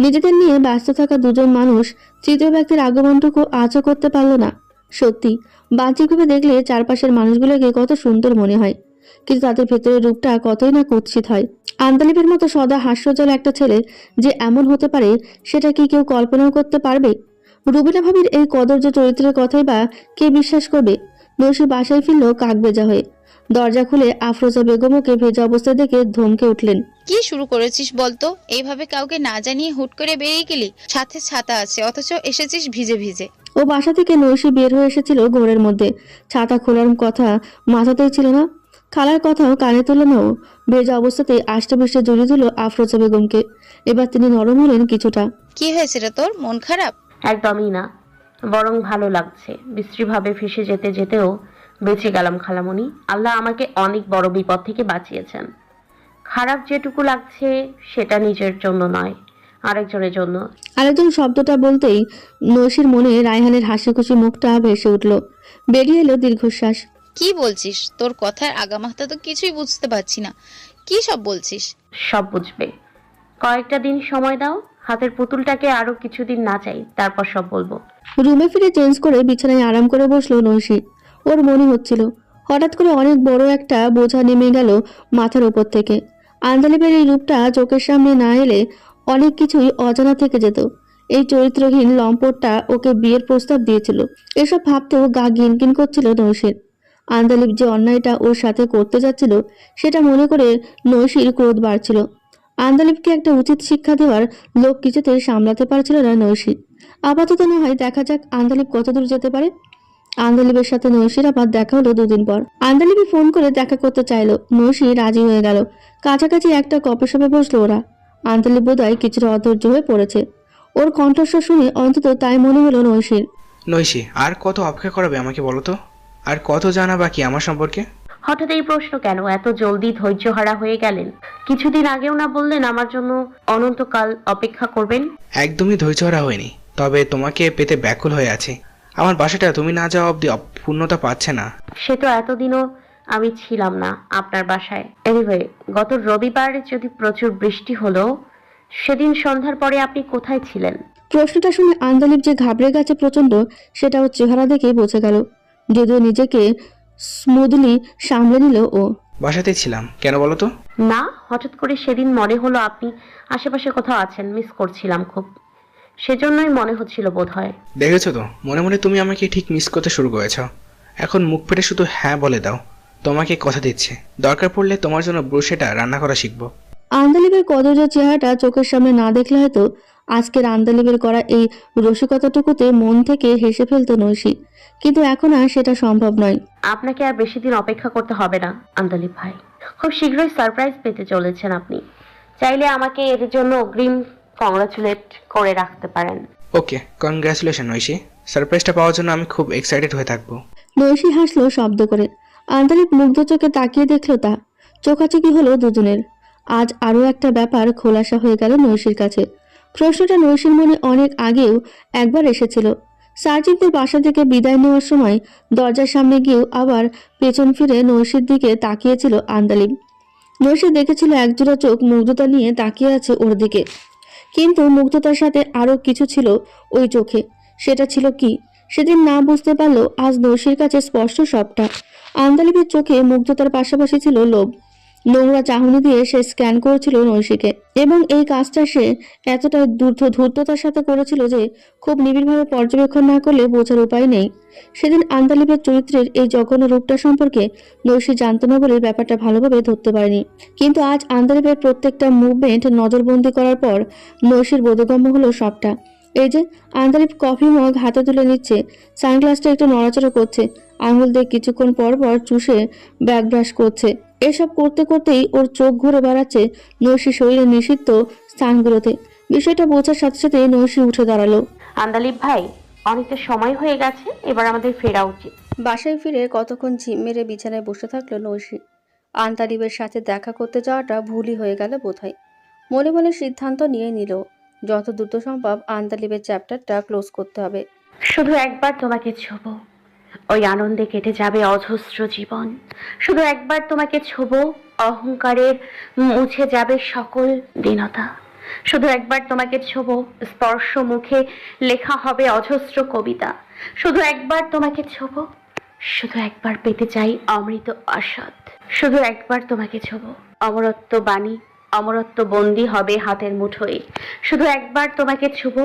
নিজেদের নিয়ে ব্যস্ত থাকা দুজন মানুষ তৃতীয় ব্যক্তির আগমনটুকু আঁচও করতে পারল না। সত্যি বাহ্যিকভাবে দেখলে চারপাশের মানুষগুলোকে কত সুন্দর মনে হয়, কিন্তু তাদের ভেতরের রূপটা কতই না কুৎসিত হয়। আন্দালিবের মতো সদা হাস্যজল একটা ছেলে যে এমন হতে পারে, সেটা কি কেউ কল্পনাও করতে পারবে? রুবিনা ভাবির এই কদর্য চরিত্রের কথাই বা কে বিশ্বাস করবে? নৈশী বাসায় ফিরল কাকভেজা হয়ে। দরজা খুলে আফরোজা বেগমকে ভেজা অবস্থায় দেখে ধমকে উঠলেন। কি শুরু করেছিস বলতো? এইভাবে কাউকে না জানিয়ে হুট করে বেরিয়ে গেলি, সাথে ছাতা আছে অথচ এসেছিস ভিজে ভিজে। ও বাসা থেকে নৈশী বের হয়ে এসেছিল ঘোরের মধ্যে। ছাতা খোলার কথা মাথাতেই ছিল না, খালার কথাও কানে তুলে না। ও ভেজা অবস্থাতেই আষ্টেপৃষ্টে জড়িয়ে দিল আফরোজা বেগমকে। এবার তিনি নরম হলেন কিছুটা। কি হয়েছে রে তোর? মন খারাপ? একদমই না, বরং ভালো লাগছে। বিশ্রীভাবে ফেসে যেতে যেতেও বেঁচে গেলাম খালামণি। আল্লাহ আমাকে অনেক বড় বিপদ থেকে বাঁচিয়েছেন। খারাপ যেটুকু লাগছে সেটা নিজের জন্য নয়, আরেকজনের জন্য। আরেকজন শব্দটা বলতেই নৈশীর মনে রায়হানের হাসি খুশি মুখটা ভেসে উঠল। বেরিয়ে এলো দীর্ঘশ্বাস। কি বলছিস? তোর কথার আগামাথা তো কিছুই বুঝতে পারছি না। কি সব বলছিস? সব বুঝবে, কয়েকটা দিন সময় দাও। হাতের পুতুলটাকে আরো কিছুদিন না চাই, তারপর সব বলবো। রুমে ফিরে চেঞ্জ করে বিছানায় আরাম করে বসলো নৈশী। ওর মনে হচ্ছিল হঠাৎ করে অনেক বড় একটা বোঝা নেমে গেল মাথার উপর থেকে। আন্দালিবের এই রূপটা চোখের সামনে না এলে অনেক কিছুই অজানা থেকে যেত। এই চরিত্রহীন লম্পটটা ওকে বিয়ের প্রস্তাব দিয়েছিল, এসব ভাবতেও গা ঘিনঘিন করছিল নৈশীর। আন্দালিব যে অন্যায়টা ওর সাথে করতে যাচ্ছিল সেটা মনে করে নৈশীর ক্রোধ বাড়ছিল। আন্দালিবকে একটা উচিত শিক্ষা দেওয়ার লোক কিছুতেই সামলাতে পারছিল না নৈশী। আপাতত না হয় দেখা যাক আন্দালিব কতদূর যেতে পারে। আন্দালিবের সাথে নৈশীর আবার দেখা হলো 2 দিন পর। আন্দালিবি ফোন করে দেখা করতে চাইলো, নৈশী রাজি হয়ে গেল। কাছাকাছি একটা কফি শপে বসলো ওরা। আন্দালিব বোধহয় কিছুটা অধৈর্য হয়ে পড়েছে। ওর কণ্ঠস্বর শুনে অন্তত তাই মনে হলো নৈশীর। নৈশী, আর কত অপেক্ষা করাবে আমাকে বলো তো? আর কত জানা বাকি আমার সম্পর্কে? হঠাৎ এই প্রশ্ন কেন? এত জলদি ধৈর্যহারা হয়ে গেলেন? কিছুদিন আগেও না বললেন আমার জন্য অনন্তকাল অপেক্ষা করবেন? একদমই ধৈর্যহারা হয়নি, তবে তোমাকে পেতে ব্যাকুল হয়ে আছে। আমার বাসাটা তুমি না যাওয়া অব্দি পূর্ণতা পাচ্ছে না। সে তো এতদিনও আমি ছিলাম না আপনার বাসায়। এনিওয়ে, গত রবিবার যদি প্রচুর বৃষ্টি হলো, সেদিন সন্ধ্যার পরে আপনি কোথায় ছিলেন? প্রশ্নটা শুনে আন্দালিব যে ঘাবড়ে গেছে প্রচন্ড, সেটা ওর চেহারা দেখে বোঝা গেল। যদিও নিজেকে স্মুথলি সামলে নিল ও। বাসাতে ছিলাম, কেন বলো তো? না, হঠাৎ করে সেদিন মনে হলো আপনি আশেপাশে কোথাও আছেন, মিস করছিলাম খুব, সেজন্যই মনে হচ্ছিল বোধহয়। দেখেছো তো, মনে মনে তুমি আমাকে ঠিক মিস করতে শুরু করেছ। এখন মুখ ফেটে শুধু হ্যাঁ বলে দাও। তোমাকে কথা দিচ্ছে, দরকার পড়লে তোমার জন্য ব্রুশেটা রান্না করা শিখবো। আন্দালিবের কদর্য চেহারাটা চোখের সামনে না দেখলে হয়তো আজকের আন্দালিবের করা এই রসিকতাটুকুতে মন থেকে হেসে ফেলতো নৈশী, কিন্তু এখন আর সেটা সম্ভব নয়। আপনাকে আর বেশি দিন অপেক্ষা করতে হবে না আন্দালিব ভাই, খুব শীঘ্রই সারপ্রাইজ পেতে চলেছেন আপনি। চাইলে আমাকে এর জন্য অগ্রিম কংগ্রাচুলেট করে রাখতে পারেন। ওকে, কনগ্রাচুলেশন নৈশী। সারপ্রাইজটা পাওয়ার জন্য আমি খুব এক্সাইটেড হয়ে থাকবো। নৈশী হাসলো শব্দ করে। আন্দালিব মুগ্ধ চোখে তাকিয়ে দেখলো তা। চোখাচোখি হলো দুজনের। আজ আরো একটা ব্যাপার খোলাসা হয়ে গেল নৈশীর কাছে। প্রশ্নটা নৈশীর মনে অনেক আগেও একবার এসেছিল। সার্জিকদের বাসা থেকে বিদায় নেওয়ার সময় দরজার সামনে গিয়েও আবার পেছন ফিরে নৈশীর দিকে তাকিয়েছিল আন্দালিব। নৈশি দেখেছিল একজোড়া চোখ মুগ্ধতা নিয়ে তাকিয়ে আছে ওর দিকে, কিন্তু মুগ্ধতার সাথে আরো কিছু ছিল ওই চোখে। সেটা ছিল কি সেদিন না বুঝতে পারলো, আজ নৈশির কাছে স্পষ্ট সবটা। আন্দালিবের চোখে মুগ্ধতার পাশাপাশি ছিল লোভ। নোংরা চাহনি দিয়ে সে স্ক্যান করেছিল নৈশিকে, এবং এই কাজটা সে এতটা ধূর্ততার সাথে করেছিল যে খুব নিবিড়ভাবে পর্যবেক্ষণ না করলে বোঝার উপায় নেই। সেদিন আন্দালিবের চরিত্রের এই জঘন্য রূপটা সম্পর্কে নৈশি জানত না বলে ব্যাপারটা ভালোভাবে ধরতে পারেনি, কিন্তু আজ আন্দালিবের প্রত্যেকটা মুভমেন্ট নজরবন্দি করার পর নৈশির বোধগম্য হলো সবটা। এই যে আন্দালিব কফি মগ হাতে তুলে নিচ্ছে, সানগ্লাসটা একটু নড়াচড়া করছে, আঙুল দিয়ে কিছুক্ষণ পর পর চুষে ব্যাক ব্রাশ করছে। এসব করতে করতেই ওর চোখ ঘুরে বেড়াচ্ছে নৈশি শরীরের নিষিদ্ধ স্থানগুলোতে। বিষয়টা বোঝার সাথে সাথে নৈশি উঠে দাঁড়ালো। আন্দালিব ভাই, অনেকটা সময় হয়ে গেছে, এবার আমাদের ফেরা উচিত। বাসায় ফিরে কতক্ষণ ঝিম মেরে বিছানায় বসে থাকলো নৈশি। আন্তালিবের সাথে দেখা করতে যাওয়াটা ভুলই হয়ে গেল বোধহয়। মনে মনে সিদ্ধান্ত নিয়ে নিল যত দ্রুত সম্ভব আন্তালিবের চ্যাপ্টারটা ক্লোজ করতে হবে। শুধু একবার তোমাকে ছোবো, ওই আনন্দে কেটে যাবে অজস্র জীবন। শুধু একবার তোমাকে ছোবো, অহংকারের মুছে যাবে সকল দীনতা। শুধু একবার তোমাকে ছোবো, স্পর্শ মুখে লেখা হবে অজস্র কবিতা। শুধু একবার তোমাকে ছোবো, শুধু একবার পেতে চাই অমৃত আস্বাদ। শুধু একবার তোমাকে ছোবো, অমরত্ব বাণী, অমরত্ব বন্দী হবে হাতের মুঠোয়। শুধু একবার তোমাকে ছোবো,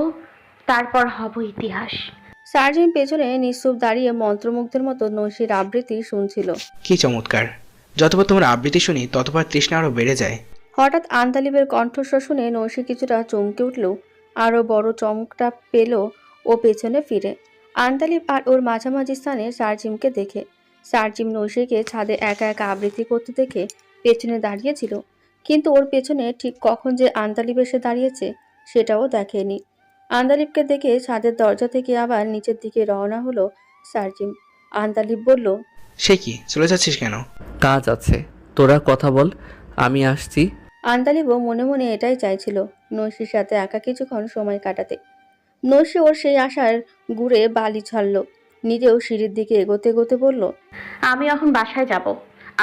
তারপর হব ইতিহাস। সার্জেন পেছনে নিঃসুপ দাঁড়িয়ে মন্ত্রমুগ্ধের মতো নৈশির আবৃত্তি শুনছিল। কি চমৎকার! যতবার তোমার আবৃত্তি শুনি ততবার তৃষ্ণা আরো বেড়ে যায়। হঠাৎ আন্তালিবের কণ্ঠস্বর শুনে নৈশি কিছুটা চমকে উঠল। আরো বড় চমকটা পেল ও পেছনে ফিরে আন্তালিব আর ওর মাঝামাঝি স্থানে সার্জিমকে দেখে। সার্জিম নৈশিকে ছাদে একা একা আবৃত্তি করতে দেখে পেছনে দাঁড়িয়েছিল, কিন্তু ওর পেছনে ঠিক কখন যে আন্তালিব এসে দাঁড়িয়েছে সেটাও দেখেনি। আন্তালিবকে দেখে ছাদের দরজা থেকে আবার নিচের দিকে রওনা হলো সার্জিম। আন্তালিব বলল, সে কি, চলে যাচ্ছিস কেন? কাজ আছে, তোরা কথা বল, আমি আসছি। আন্তালিবও মনে মনে এটাই চাইছিল, নৈশির সাথে একা কিছুক্ষণ সময় কাটাতে। নৈশি ওর সেই আশার গুড়ে বালি ছাড়ল। নিজেও সিঁড়ির দিকে এগোতে এগোতে বলল, আমি এখন বাসায় যাব।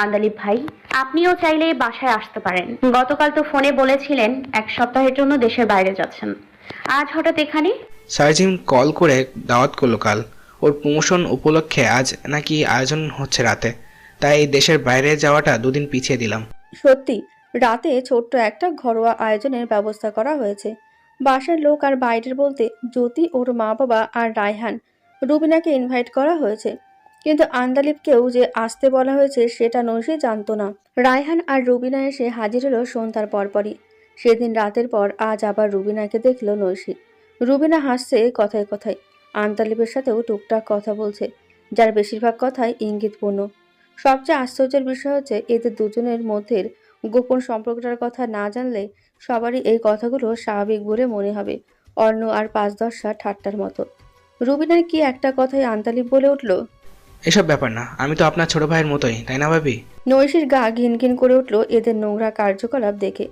আন্দালিব ভাই, আপনিও চাইলে বাসায় আসতে পারেন। গতকাল তো ফোনে বলেছিলেন 1 সপ্তাহের জন্য দেশের বাইরে যাচ্ছেন, আজ হঠাৎ এখানে? সার্জিম কল করে দাওয়াত করলো কাল। ওর প্রমোশন উপলক্ষে আজ নাকি আয়োজন হচ্ছে রাতে, তাই দেশের বাইরে যাওয়াটা 2 দিন পিছিয়ে দিলাম। সত্যি রাতে ছোট্ট একটা ঘরোয়া আয়োজনের ব্যবস্থা করা হয়েছে। বাসার লোক আর বাইরের বলতে জ্যোতি, ওর মা বাবা আর রায়হান, রুবিনাকে ইনভাইট করা হয়েছে, কিন্তু আন্দালিবকেও যে আসতে বলা হয়েছে সেটা নৈশি জানতো না। রায়হান আর রুবিনা এসে হাজির হলো সন্ধ্যার পরপরই। সেদিন রাতের পর আজ আবার রুবিনাকে দেখলো নৈশি। রুবিনা হাসছে কথায় কথায়, আন্তালিবের সাথেও টুকটাক কথা বলছে, যার বেশিরভাগ কথাই ইঙ্গিতপূর্ণ। সবচেয়ে আশ্চর্যের বিষয় হচ্ছে এদের দুজনের মধ্যে গোপন সম্পর্কটার কথা না জানলে সবারই এই কথাগুলো স্বাভাবিক বলে মনে হবে, অন্য আর 5-10টা ঠাট্টার মতো। রুবিনার কি একটা কথাই আন্তালিব বলে উঠল, এসব ব্যাপার না, আমি তো আপনার ছোট ভাইয়ের মতোই, তাই না ভাবি? নৈশির গা ঘিনঘিন করে উঠল এদের নোংরা কার্যকলাপ দেখে।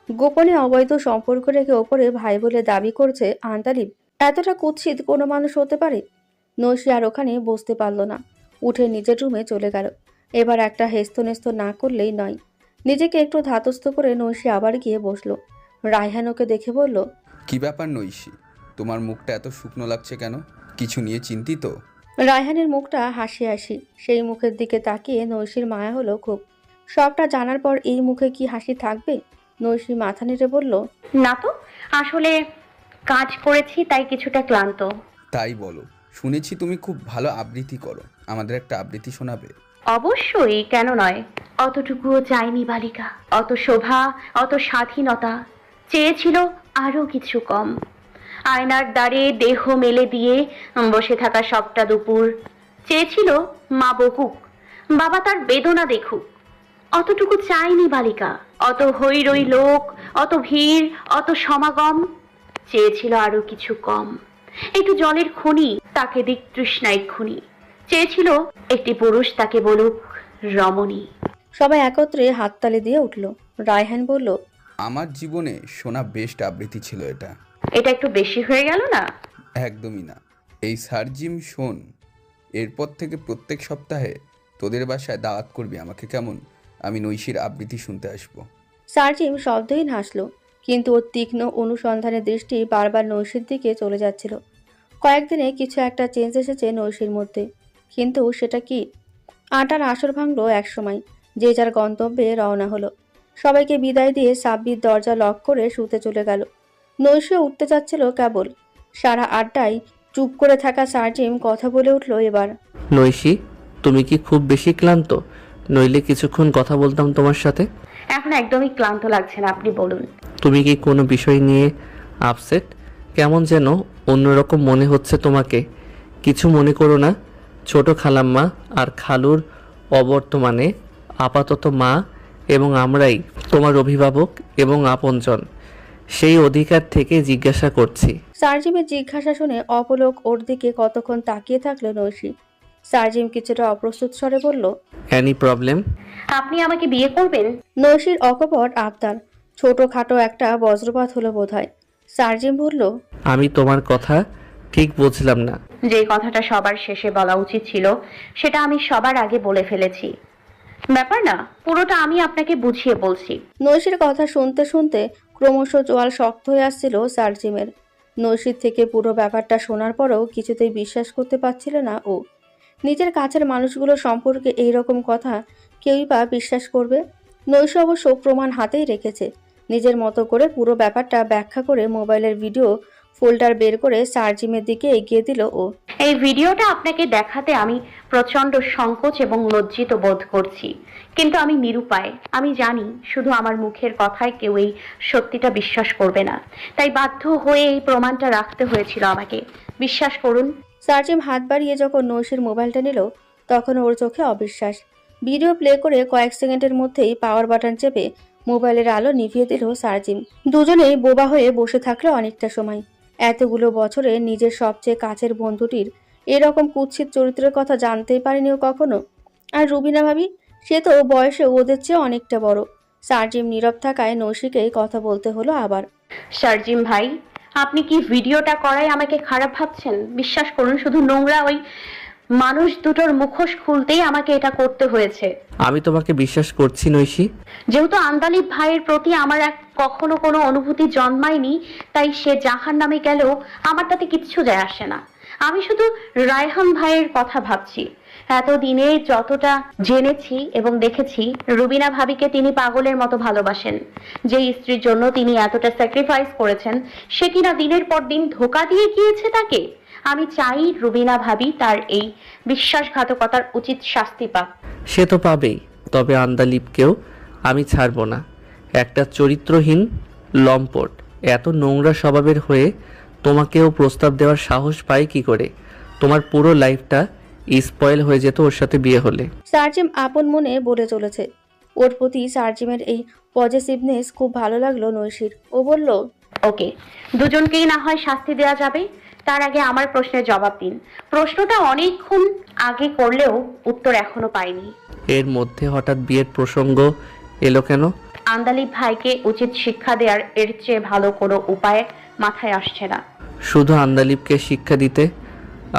গোপনে অবৈধ সম্পর্ক রেখে ওপরে ভাই বলে দাবি করছে আন্তালিব। এতটা কুৎসিত কোনো মানুষ হতে পারে? নৈশি আর ওখানে বসতে পারল না, উঠে নিজের রুমে চলে গেল। এবার একটা হেস্তনেস্ত না করলেই নয়। নিজেকে একটু ধাতস্থ করে নৈশি আবার গিয়ে বসলো। রায়হান ওকে দেখে বলল, কি ব্যাপার নৈশি, তোমার মুখটা এত শুকনো লাগছে কেন? কিছু নিয়ে চিন্তিত? রায়হানের মুখটা হাসি হাসি, সেই মুখের দিকে তাকিয়ে নৈশির মায়া হলো খুব। সবটা জানার পর এই মুখে কি হাসি থাকবে? নৈশি মাথা নেড়ে বলল, না তো, আসলে কাজ করেছি তাই কিছুটা ক্লান্ত। তাই বলো, শুনেছি তুমি খুব ভালো আবৃত্তি করো, আমাদের একটা আবৃত্তি শোনাবে? অবশ্যই, কেন নয়। অতটুকুও চাইনি বালিকা, অত শোভা, অত স্বাধীনতা। চেয়েছিল আরো কিছু কম। আয়নার দ্বারে দেহ মেলে দিয়ে বসে থাকা সবটা দুপুর। চেয়েছিল মা বকুক, বাবা তার বেদনা দেখুক। অতটুকু চাইনি বালিকা, অত হৈরৈ লোক, অত ভিড়, অত সমাগম। চেয়েছিল আরো কিছু কম, একটু জলের খনি, তাকে দিক তৃষ্ণায় খুনি। চেয়েছিল একটি পুরুষ তাকে বলুক রমণী। সবাই একত্রে হাততালি দিয়ে উঠল। রায়হান বলল, আমার জীবনে শোনা বেস্ট আবৃত্তি ছিল এটা। এটা একটু বেশি হয়ে গেল না? একদমই না। এই সার্জিম শোন, এরপর থেকে প্রত্যেক সপ্তাহে তোদের বাসায় দাওয়াত করবি আমাকে, কেমন? আমি নৈশির আবৃত্তি শুনতে আসব। সার্জিম শব্দহীন হাসল, কিন্তু ওর তীক্ষ্ণ অনুসন্ধানের দৃষ্টি বারবার নৈশির দিকে চলে যাচ্ছিল। কয়েকদিনে কিছু একটা চেঞ্জ এসেছে নৈশির মধ্যে, কিন্তু সেটা কি? আটার আসর ভাঙলো একসময়, যে যার গন্তব্যে রওনা হলো। সবাইকে বিদায় দিয়ে সাব্বির দরজা লক করে শুতে চলে গেল। নৈশিও উঠতে যাচ্ছিল কেবল, সারা আড্ডায় চুপ করে থাকা সার্জিম কথা বলে উঠল এবার। নৈশি, তুমি কি খুব বেশি ক্লান্ত? নইলে কিছুক্ষণ কথা বলতাম তোমার সাথে। এখন একদমই ক্লান্ত লাগছে না, আপনি বলুন। তুমি কি কোনো বিষয় নিয়ে আপসেট? কেমন যেন অন্যরকম মনে হচ্ছে তোমাকে। কিছু মনে করো না। ছোট খালাম্মা আর খালুর অবর্তমানে আপাতত মা এবং আমরাই তোমার অভিভাবক এবং আপনজন। সেই অধিকার থেকে জিজ্ঞাসা করছি। সার্জিমের জিজ্ঞাসা শুনে অপলক ওর দিকে কতক্ষণ তাকিয়ে থাকলো নৈশি। সার্জিম কিছুটা অপ্রস্তুত স্বরে বলল, এনি প্রবলেম? আপনি আমাকে বিয়ে করবেন? নৈশির অকপট আবদার ছোটখাটো একটা বজ্রপাত হলো বোধহয়। সার্জিম বলল, আমি তোমার কথা ঠিক বুঝলাম না। যে কথাটা সবার শেষে বলা উচিত ছিল সেটা আমি সবার আগে বলে ফেলেছি। ব্যাপার না, পুরোটা আমি আপনাকে বুঝিয়ে বলছি। নৈশির কথা শুনতে শুনতে ক্রমশ চোয়াল শক্ত হয়ে আসছিল সার্জিমের। নৈশির থেকে পুরো ব্যাপারটা শোনার পরেও কিছুতেই বিশ্বাস করতে পারছিল না ও। নিজের কাছের মানুষগুলো সম্পর্কে এই রকম কথা কেউই বা বিশ্বাস করবে? নৈশি অবশ্য প্রমাণ হাতেই রেখেছে। নিজের মতো করে পুরো ব্যাপারটা ব্যাখ্যা করে মোবাইলের ভিডিও ফোল্ডার বের করে সার্জিমের দিকে এগিয়ে দিল ও। এই ভিডিওটা আপনাকে দেখাতে আমি প্রচন্ড সংকোচ এবং লজ্জিত বোধ করছি, কিন্তু আমি নিরুপায়। আমি জানি শুধু আমার মুখের কথায় কেউ এই সত্যিটা বিশ্বাস করবে না, তাই বাধ্য হয়ে এই প্রমাণটা রাখতে হয়েছিল আমাকে। বিশ্বাস করুন। সার্জিম হাত বাড়িয়ে যখন নৈশির মোবাইলটা নিল, তখন ওর চোখে অবিশ্বাস। ভিডিও প্লে করে কয়েক সেকেন্ডের মধ্যেই পাওয়ার বাটন চেপে মোবাইলের আলো নিভিয়ে দিল সার্জিম। দুজনেই বোবা হয়ে বসে থাকলো অনেকটা সময়। এতগুলো বছরে নিজের সবচেয়ে কাছের বন্ধুটির এরকম কুৎসিত চরিত্রের কথা জানতেই পারেনি ও কখনো। আর রুবিনা ভাবি, সে তো বয়সে ওদের চেয়ে অনেকটা বড়। সার্জিম নীরব থাকায় নৈশিকেই কথা বলতে হলো আবার। সার্জিম ভাই, আপনি কি ভিডিওটা করায় আমাকে খারাপ ভাবছেন? বিশ্বাস করুন, শুধু নোংরা ওই মানুষ দুটোর মুখোশ খুলতেই আমাকে এটা করতে হয়েছে। আমি তোমাকে বিশ্বাস করছি নৈশি। যেহেতু আন্দালিব ভাইয়ের প্রতি আমার কখনো কোনো অনুভূতি জন্মায়নি, তাই সে জাহান্নামে গেলেও আমার তাতে কিচ্ছু যায় আসে না। আমি শুধু রায়হান ভাইয়ের কথা ভাবছি। এতদিনে যতটা জেনেছি এবং দেখেছি, রুবিনা ভাবিকে তিনি পাগলের মতো ভালোবাসেন। যে স্ত্রীর জন্য তিনি এতটা স্যাক্রিফাইস করেছেন, সে কিনা দিনের পর দিন ধোঁকা দিয়ে গিয়েছে তাকে। আমি চাই রুবিনা ভাবি তার এই বিশ্বাসঘাতকতার উচিত শাস্তি পাক। সে তো পাবেই, তবে আন্দালিবকেও আমি ছাড়ব না। একটা চরিত্রহীন লম্পট এত নোংরা স্বভাবের হয়ে তোমাকেও প্রস্তাব দেওয়ার সাহস পায় কি করে? তোমার পুরো লাইফটা স্পয়েল হয়ে যেত ওর সাথে বিয়ে হলে। সার্জিম আপন মনে বলে চলেছে। ওর প্রতি সার্জিমের এই পজিটিভনেস খুব ভালো লাগলো নৈশির। ও বলল, ওকে, দুজনকেই না হয় শাস্তি দেওয়া যাবে। তার আগে আমার প্রশ্নের জবাব দিন। প্রশ্নটা অনেকক্ষণ আগে করলেও উত্তর এখনো পাইনি। এর মধ্যে হঠাৎ বিয়ের প্রসঙ্গ এলো কেন? আন্দালিব ভাইকে উচিত শিক্ষা দেওয়ার এর চেয়ে ভালো কোনো উপায় মাথায় আসছে না। শুধু আন্দালিবকে শিক্ষা দিতে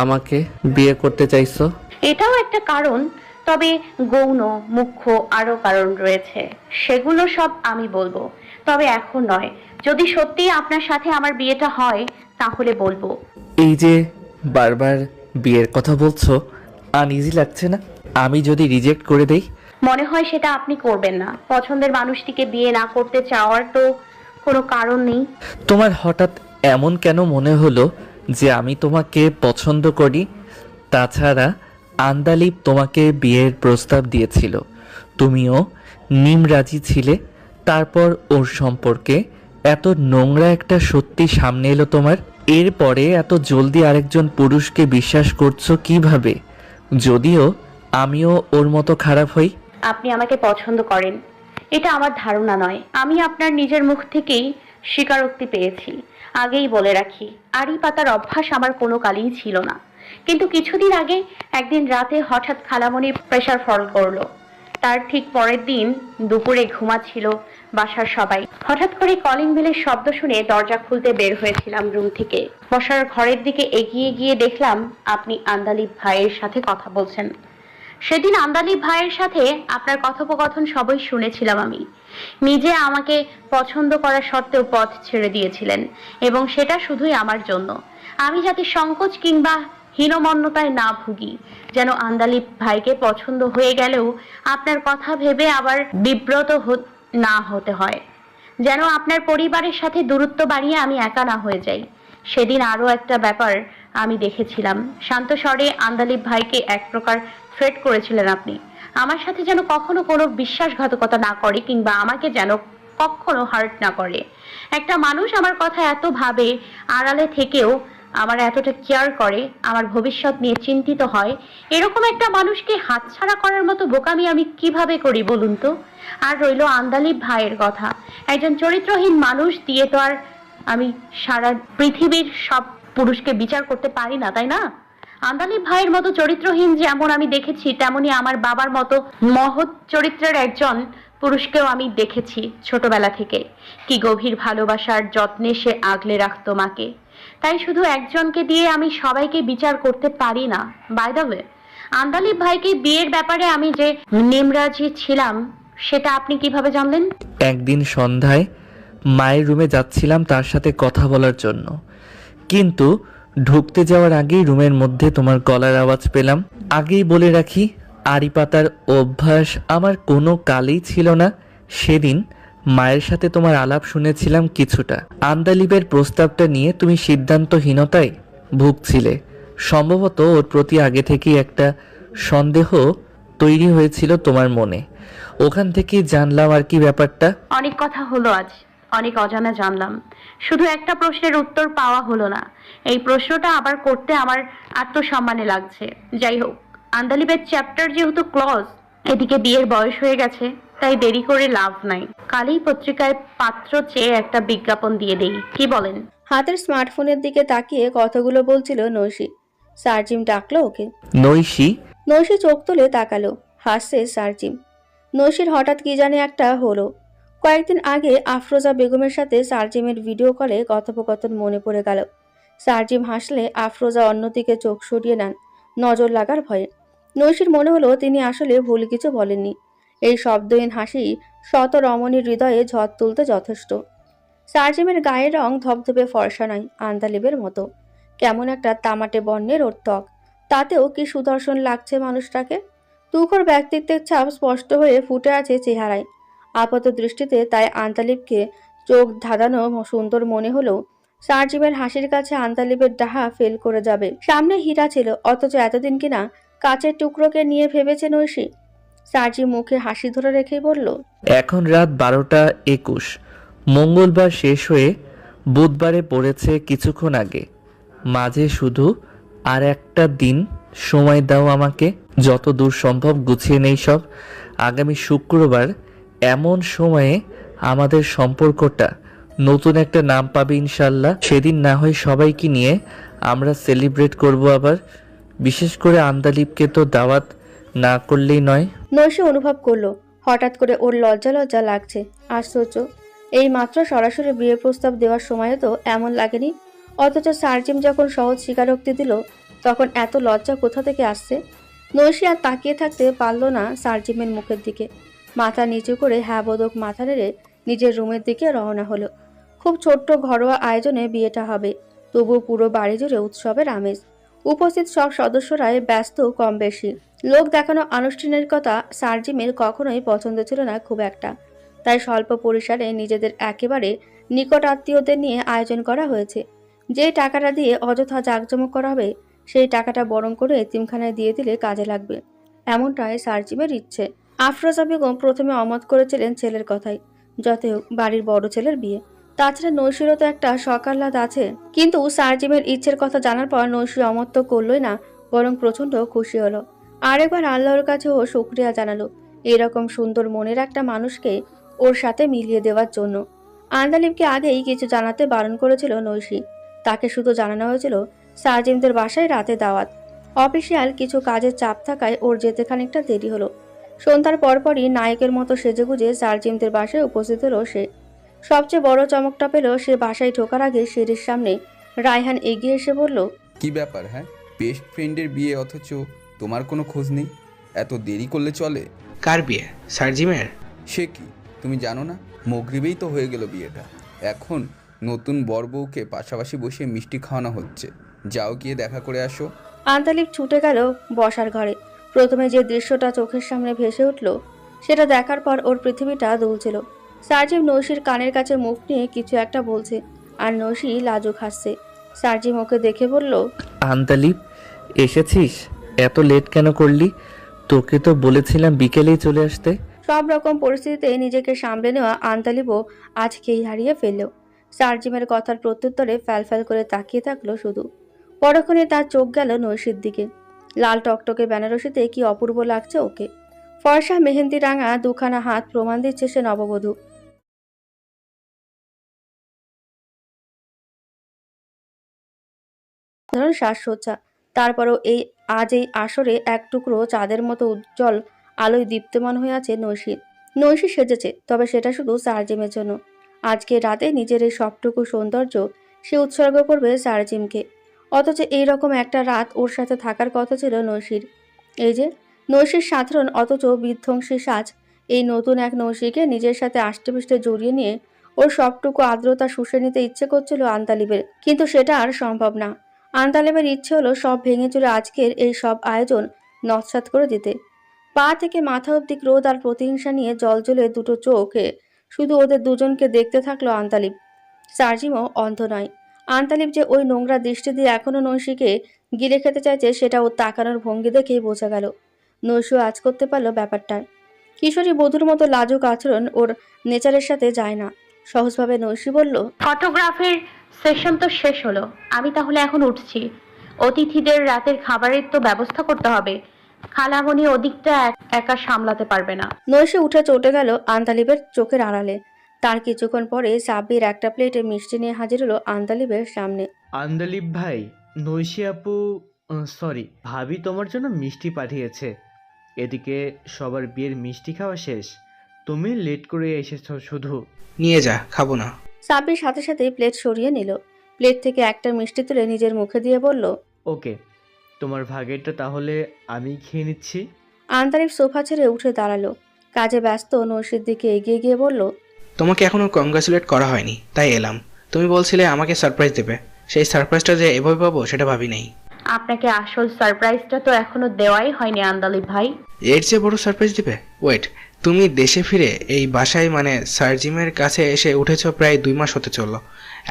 আমাকে বিয়ে করতে চাইছো? এটাও একটা কারণ, তবে গৌণ মুখ্য আরো কারণ রয়েছে। সেগুলো সব আমি বলবো, তবে এখন নয়। যদি সত্যি আপনার সাথে আমার বিয়েটা হয় তাহলে বলবো। এই যে বারবার বিয়ের কথা বলছো, আনইজি লাগছে না? আমি যদি রিজেক্ট করে দেই? মনে হয় সেটা আপনি করবেন না। পছন্দের মানুষটিকে বিয়ে না করতে চাওয়ার তো কোনো কারণ নেই। তোমার হঠাৎ এমন কেন মনে হলো যে আমি তোমাকে পছন্দ করি? তাছাড়া আন্দালিব তোমাকে বিয়ের প্রস্তাব দিয়েছিল, তুমিও নিমরাজি ছিলে। তারপর ওর সম্পর্কে এত নোংরা একটা সত্যি সামনে এলো তোমার। এরপরে এত জলদি আরেকজন পুরুষকে বিশ্বাস করছো কিভাবে? যদিও আমিও ওর মতো খারাপ হই। আপনি আমাকে পছন্দ করেন এটা আমার ধারণা নয়। আমি আপনার নিজের মুখ থেকেই স্বীকারোক্তি পেয়েছি। আগেই বলে রাখি, আড়ি পাতার অভ্যাস আমার কোনো কালেই ছিল না। কিন্তু কিছুদিন আগে একদিন রাতে হঠাৎ খালামণি প্রেশার ফল করলো। তার ঠিক পরের দিন দুপুরে ঘুমাচ্ছিল বাসার সবাই। হঠাৎ করে কলিং বেলের শব্দ শুনে দরজা খুলতে বের হয়েছিলাম রুম থেকে। বসার ঘরের দিকে এগিয়ে গিয়ে দেখলাম আপনি আন্দালিব ভাইয়ের সাথে কথা বলছেন। সেদিন আন্দালিব ভাইয়ের সাথে আপনার কথোপকথন সবই শুনেছিলাম আমি। নিজে আমাকে পছন্দ করা সত্ত্বেও পথ ছেড়ে দিয়েছিলেন, এবং সেটা শুধুই আমার জন্য। আমি যাতে সংকোচ কিংবা হীনমন্যতায় না ভুগি, যেন আন্দালিব ভাইকে পছন্দ হয়ে গেলেও আপনার কথা ভেবে আবার বিব্রত না হতে হয়, যেন আপনার পরিবারের সাথে দূরত্ব বাড়িয়ে আমি একা না হয়ে যাই। সেদিন আরো একটা ব্যাপার আমি দেখেছিলাম। শান্ত স্বরে আন্দালিব ভাইকে এক প্রকার থ্রেট করেছিলেন আপনি, আমার সাথে যেন কখনো কোনো বিশ্বাসঘাতকতা না করে কিংবা আমাকে যেন কখনো হার্ট না করে। একটা মানুষ আমার কথা এত ভাবে, আড়ালে থেকেও আমার এতটা কেয়ার করে, আমার ভবিষ্যৎ নিয়ে চিন্তিত হয়, এরকম একটা মানুষকে হাতছাড়া করার মতো বোকামি আমি কিভাবে করি বলুন তো? আর রইল আন্দালিব ভাইয়ের কথা, একজন চরিত্রহীন মানুষ দিয়ে তো আর আমি সারা পৃথিবীর সব পুরুষকে বিচার করতে পারি না, তাই না? আন্দালিব ভাইয়ের মতো চরিত্রহীন যেমন আমি দেখেছি, তেমনি আমার বাবার মতো মহৎ চরিত্রের একজন পুরুষকেও আমি দেখেছি ছোটবেলা থেকে। কি গভীর ভালোবাসার যত্নে সে আগলে রাখতো মাকে। তাই শুধু একজনকে দিয়ে আমি সবাইকে বিচার করতে পারি না। বাই দ্য ওয়ে, আন্দালিব ভাইকে বিয়ের ব্যাপারে আমি যে নিমরাজি ছিলাম সেটা আপনি কিভাবে জানলেন? একদিন সন্ধ্যায় মায়ের রুমে যাচ্ছিলাম তার সাথে কথা বলার জন্য, কিন্তু ঢুকতে যাওয়ার আগেই রুমের মধ্যে তোমার গলার আওয়াজ পেলাম। আগেই বলে রাখি, আড়ি পাতার অভ্যাস আমার কোনো কালেই ছিল না। সেদিন মায়ের সাথে তোমার আলাপ শুনেছিলাম কিছুটা। আন্দালিবের প্রস্তাবটা নিয়ে তুমি সিদ্ধান্তহীনতায় ভুগছিলে। সম্ভবত ওর প্রতি আগে থেকেই একটা সন্দেহ তৈরি হয়েছিল তোমার মনে। ওখান থেকেই জানলাম আর কি ব্যাপারটা। অনেক কথা হলো আজ, অনেক অজানা জানলাম। শুধু একটা প্রশ্নের উত্তর পাওয়া হলো না। এই প্রশ্নটা আবার করতে আমার আত্মসম্মানে লাগছে। যাই হোক, আন্দালিবের চ্যাপ্টার যেহেতু ক্লোজ, এদিকে বিয়ের বয়স হয়ে গেছে, তাই দেরি করে লাভ নাই। কালই পত্রিকায় পাত্র চেয়ে একটা বিজ্ঞাপন দিয়ে দেই, কি বলেন? হাতের স্মার্টফোনের দিকে তাকিয়ে কথাগুলো বলছিল নৈশি। সার্জিম ডাকলো ওকে। নৈশি? নৈশি চোখ তুলে তাকালো, হাসছে সার্জিম। নৈশির হঠাৎ কি জানি একটা হলো। কয়েকদিন আগে আফরোজা বেগমের সাথে সার্জিমের ভিডিও কলে কথোপকথন মনে পড়ে গেল। সার্জিম হাসলে আফরোজা অন্যদিকে চোখ সরিয়ে নেন নজর লাগার ভয়ে। নৈশির মনে হলো তিনি আসলে ভুল কিছু বলেননি। এই শব্দহীন হাসি শত রমণীর হৃদয়ে ঝড় তুলতে যথেষ্ট। সার্জিমের গায়ের রং ধবধবে ফর্সা নয়, আন্দালিবের মতো। কেমন একটা তামাটে বর্ণের ওর ত্বক, তাতেও কি সুদর্শন লাগছে মানুষটাকে। তুখোর ব্যক্তিত্বের ছাপ স্পষ্ট হয়ে ফুটে আছে চেহারায়। আপাত দৃষ্টিতে তাই আন্তালিবকে চোখ ধাঁধানো সুন্দর মনে হলেও সার্জিমের হাসির কাছে আন্তালিবের ডাহা ফেল করে যাবে। সামনে হীরা ছিল, অথচ এতদিন কিনা কাচের টুকরোকে নিয়ে ভেবেছে নৈশি। সার্জিম মুখে হাসি ধরে রেখেই বলল, এখন রাত 12:21। মঙ্গলবার শেষ হয়ে বুধবারে পড়েছে কিছুক্ষণ আগে। মাঝে শুধু আর একটা দিন সময় দাও আমাকে, যত দূর সম্ভব গুছিয়ে নেই সব। আগামী শুক্রবার এমন সময়ে আমাদের সম্পর্কটা নতুন একটা নাম পাবে ইনশাল্লাহ। সেদিন না হয় সবাইকে নিয়ে আমরা সেলিব্রেট করব আবার। বিশেষ করে আন্দালিবকে তো দাওয়াত না করলেই নয়। নৈশি অনুভব করলো হঠাৎ করে ওর লজ্জা লজ্জা লাগছে। আশ্চর্য, এই মাত্র সরাসরি বিয়ের প্রস্তাব দেওয়ার সময় তো এমন লাগেনি, অথচ সার্জিম যখন সহজ স্বীকারোক্তি দিল তখন এত লজ্জা কোথা থেকে আসছে। নৈশি আর তাকিয়ে থাকতে পারল না সার্জিমের মুখের দিকে। মাথা নিচু করে হ্যাঁ বোধক মাথা নেড়ে নিজের রুমের দিকে রওনা হলো। খুব ছোট্ট ঘরোয়া আয়োজনে বিয়েটা হবে, তবু পুরো বাড়ি জুড়ে উৎসবের আমেজ। উপস্থিত সব সদস্যরাই ব্যস্ত কম বেশি। লোক দেখানো আনুষ্ঠানিকতা সার্জিমের কখনোই পছন্দ ছিল না খুব একটা, তাই স্বল্প পরিসরে নিজেদের একেবারে নিকট আত্মীয়দের নিয়ে আয়োজন করা হয়েছে। যে টাকাটা দিয়ে অযথা জাঁকজমক করা হবে, সেই টাকাটা বরং করে এতিমখানায় দিয়ে দিলে কাজে লাগবে, এমনটাই সার্জিমের ইচ্ছে। আফরোজা বেগম প্রথমে অমত করেছিলেন ছেলের কথাই, যতই হোক বাড়ির বড় ছেলের বিয়ে। তাছাড়া নৈশিরও তো একটা সকাল্লাদ আছে। কিন্তু সার্জিমের ইচ্ছের কথা জানার পর নৈশি অমত তো করলই না, বরং প্রচন্ড খুশি হলো। আরেকবার আল্লাহর কাছেও শুকরিয়া জানালো এরকম সুন্দর মনের একটা মানুষকে ওর সাথে মিলিয়ে দেওয়ার জন্য। আন্দালিবকে আগেই কিছু জানাতে বারণ করেছিল নৈশি। তাকে শুধু জানানো হয়েছিল সার্জিমদের বাসায় রাতে দাওয়াত। অফিসিয়াল কিছু কাজের চাপ থাকায় ওর যেতে খানিকটা দেরি হলো। সন্ধ্যার পরপরই নায়কের মতো সেজেগুজে সার্জিমদের বাসায় উপস্থিত হলো সে। সবচেয়ে বড় চমকটা পেল সে বাসায় ঢোকার আগে সিঁড়ির সামনে রায়হান এগিয়ে এসে বলল, কি ব্যাপার? হ্যাঁ, বেস্ট ফ্রেন্ডের বিয়ে অথচ তোমার কোনো খোঁজ নেই। এত দেরি করলে চলে? কার বিয়ে? সার্জিমের? সে কি তুমি জানো না? মগরিবেই তো হয়ে গেল বিয়েটা। এখন নতুন বর বউকে পাশাপাশি বসিয়ে মিষ্টি খাওয়ানো হচ্ছে। যাও গিয়ে দেখা করে আসো। আন্তালিব ছুটে গেল বসার ঘরে। প্রথমে যে দৃশ্যটা চোখের সামনে ভেসে উঠল সেটা দেখার পর ওর পৃথিবীটা দুলছিল। সার্জিম নৈশির কানের কাছে মুখ নিয়ে কিছু একটা বলছে, আর নৈশি লাজুক হাসছে। সার্জিম ওকে দেখে বলল, আন্তালিব, এসেছিস? এত লেট কেন করলি? তোকে তো বলেছিলাম বিকেলেই চলে আসতে। সব রকম পরিস্থিতিতে নিজেকে সামলে নেওয়া আন্তালিবও আজকেই হারিয়ে ফেলল। সার্জিমের কথার প্রত্যুত্তরে ফ্যালফ্যাল করে তাকিয়ে থাকলো শুধু। পরক্ষণে তার চোখ গেল নৈশির দিকে। লাল টকটকে বেনারসিতে কি অপূর্ব লাগছে ওকে। ফর্সা মেহেন্দি রাঙা দুখানা হাত প্রমাণ দিচ্ছে সে নববধূ। সাধারণ সাজসজ্জা, তারপরও আজ এই আসরে এক টুকরো চাঁদের মতো উজ্জ্বল আলোয় দীপ্তমান হয়ে আছে নৈশি। নৈশি সেজেছে, তবে সেটা শুধু সার্জিমের জন্য। আজকে রাতে নিজের এই সবটুকু সৌন্দর্য সে উৎসর্গ করবে সার্জিমকে। অথচ এইরকম একটা রাত ওর সাথে থাকার কথা ছিল নৈশির। এই যে নৈশির সাধারণ অথচ বিধ্বংসী সাজ, এই নতুন এক নৈশিকে নিজের সাথে আষ্টেপৃষ্টে জড়িয়ে নিয়ে ওর সবটুকু আর্দ্রতা শুষে নিতে ইচ্ছে করছিল আন্তালিবের, কিন্তু সেটা আর সম্ভব না। আন্তালিবের ইচ্ছে হলো সব ভেঙে চুরে আজকের এই সব আয়োজন নস্যাৎ করে দিতে। পা থেকে মাথা অব্দি ক্রোধ আর প্রতিহিংসা নিয়ে জলজলে দুটো চোখে শুধু ওদের দুজনকে দেখতে থাকলো আন্তালিব। সার্জিমও অন্ধ নয়। আন্তালিব যে ওই নোংরা দৃষ্টি দিয়ে এখনো নৈশিকে গিলে খেতে চাইছে সেটা ওর তাকানোর ভঙ্গি দেখেই বোঝা গেল। নৈশিও আজ করতে পারলো ব্যাপারটা। কিশোরী বধূর মতো লাজুক আচরণ ওর নেচারের সাথে যায় না। সহজভাবে নৈশি বলল, ফটোগ্রাফের সেশন তো শেষ হলো, আমি তাহলে এখন উঠছি। অতিথিদের রাতের খাবারের তো ব্যবস্থা করতে হবে। খালামণি ওদিকটা একা সামলাতে পারবে না। নৈশি উঠে চটে গেল আন্তালিবের চোখের আড়ালে। তার কিছুক্ষণ পরে সাব্বির একটা প্লেটে মিষ্টি নিয়ে হাজির হলো আন্তালিবের সামনে। আন্দালিব ভাই, নৈশি আপু, সরি ভাবি তোমার জন্য মিষ্টি পাঠিয়েছে। এদিকে সবার বিয়ের মিষ্টি খাওয়া শেষ, তুমি লেট করে এসেছো শুধু। নিয়ে যা, খাবো না। সাব্বির সাথে সাথে প্লেট সরিয়ে নিল। প্লেট থেকে একটা মিষ্টি তুলে নিজের মুখে দিয়ে বলল, ওকে, তোমার ভাগেরটা তাহলে আমি খেয়ে নিচ্ছি। আন্তালিব সোফা ছেড়ে উঠে দাঁড়ালো। কাজে ব্যস্ত নৈশির দিকে এগিয়ে গিয়ে বলল, তোমাকে এখনো কংগ্রাচুলেট করা হয়নি, তাই এলাম। তুমি বলছিলে আমাকে সারপ্রাইজ দেবে, সেই সারপ্রাইজটা যে এভাবে পাবো সেটা ভাবি নাই। আপনাকে আসল সারপ্রাইজটা তো এখনো দেওয়াই হয়নি আন্দালিব ভাই। এর চেয়ে বড় সারপ্রাইজ দিবে? ওয়েট, তুমি দেশে ফিরে এই বাসায় মানে সার্জিমের কাছে এসে উঠেছ প্রায় 2 মাস হতে চললো।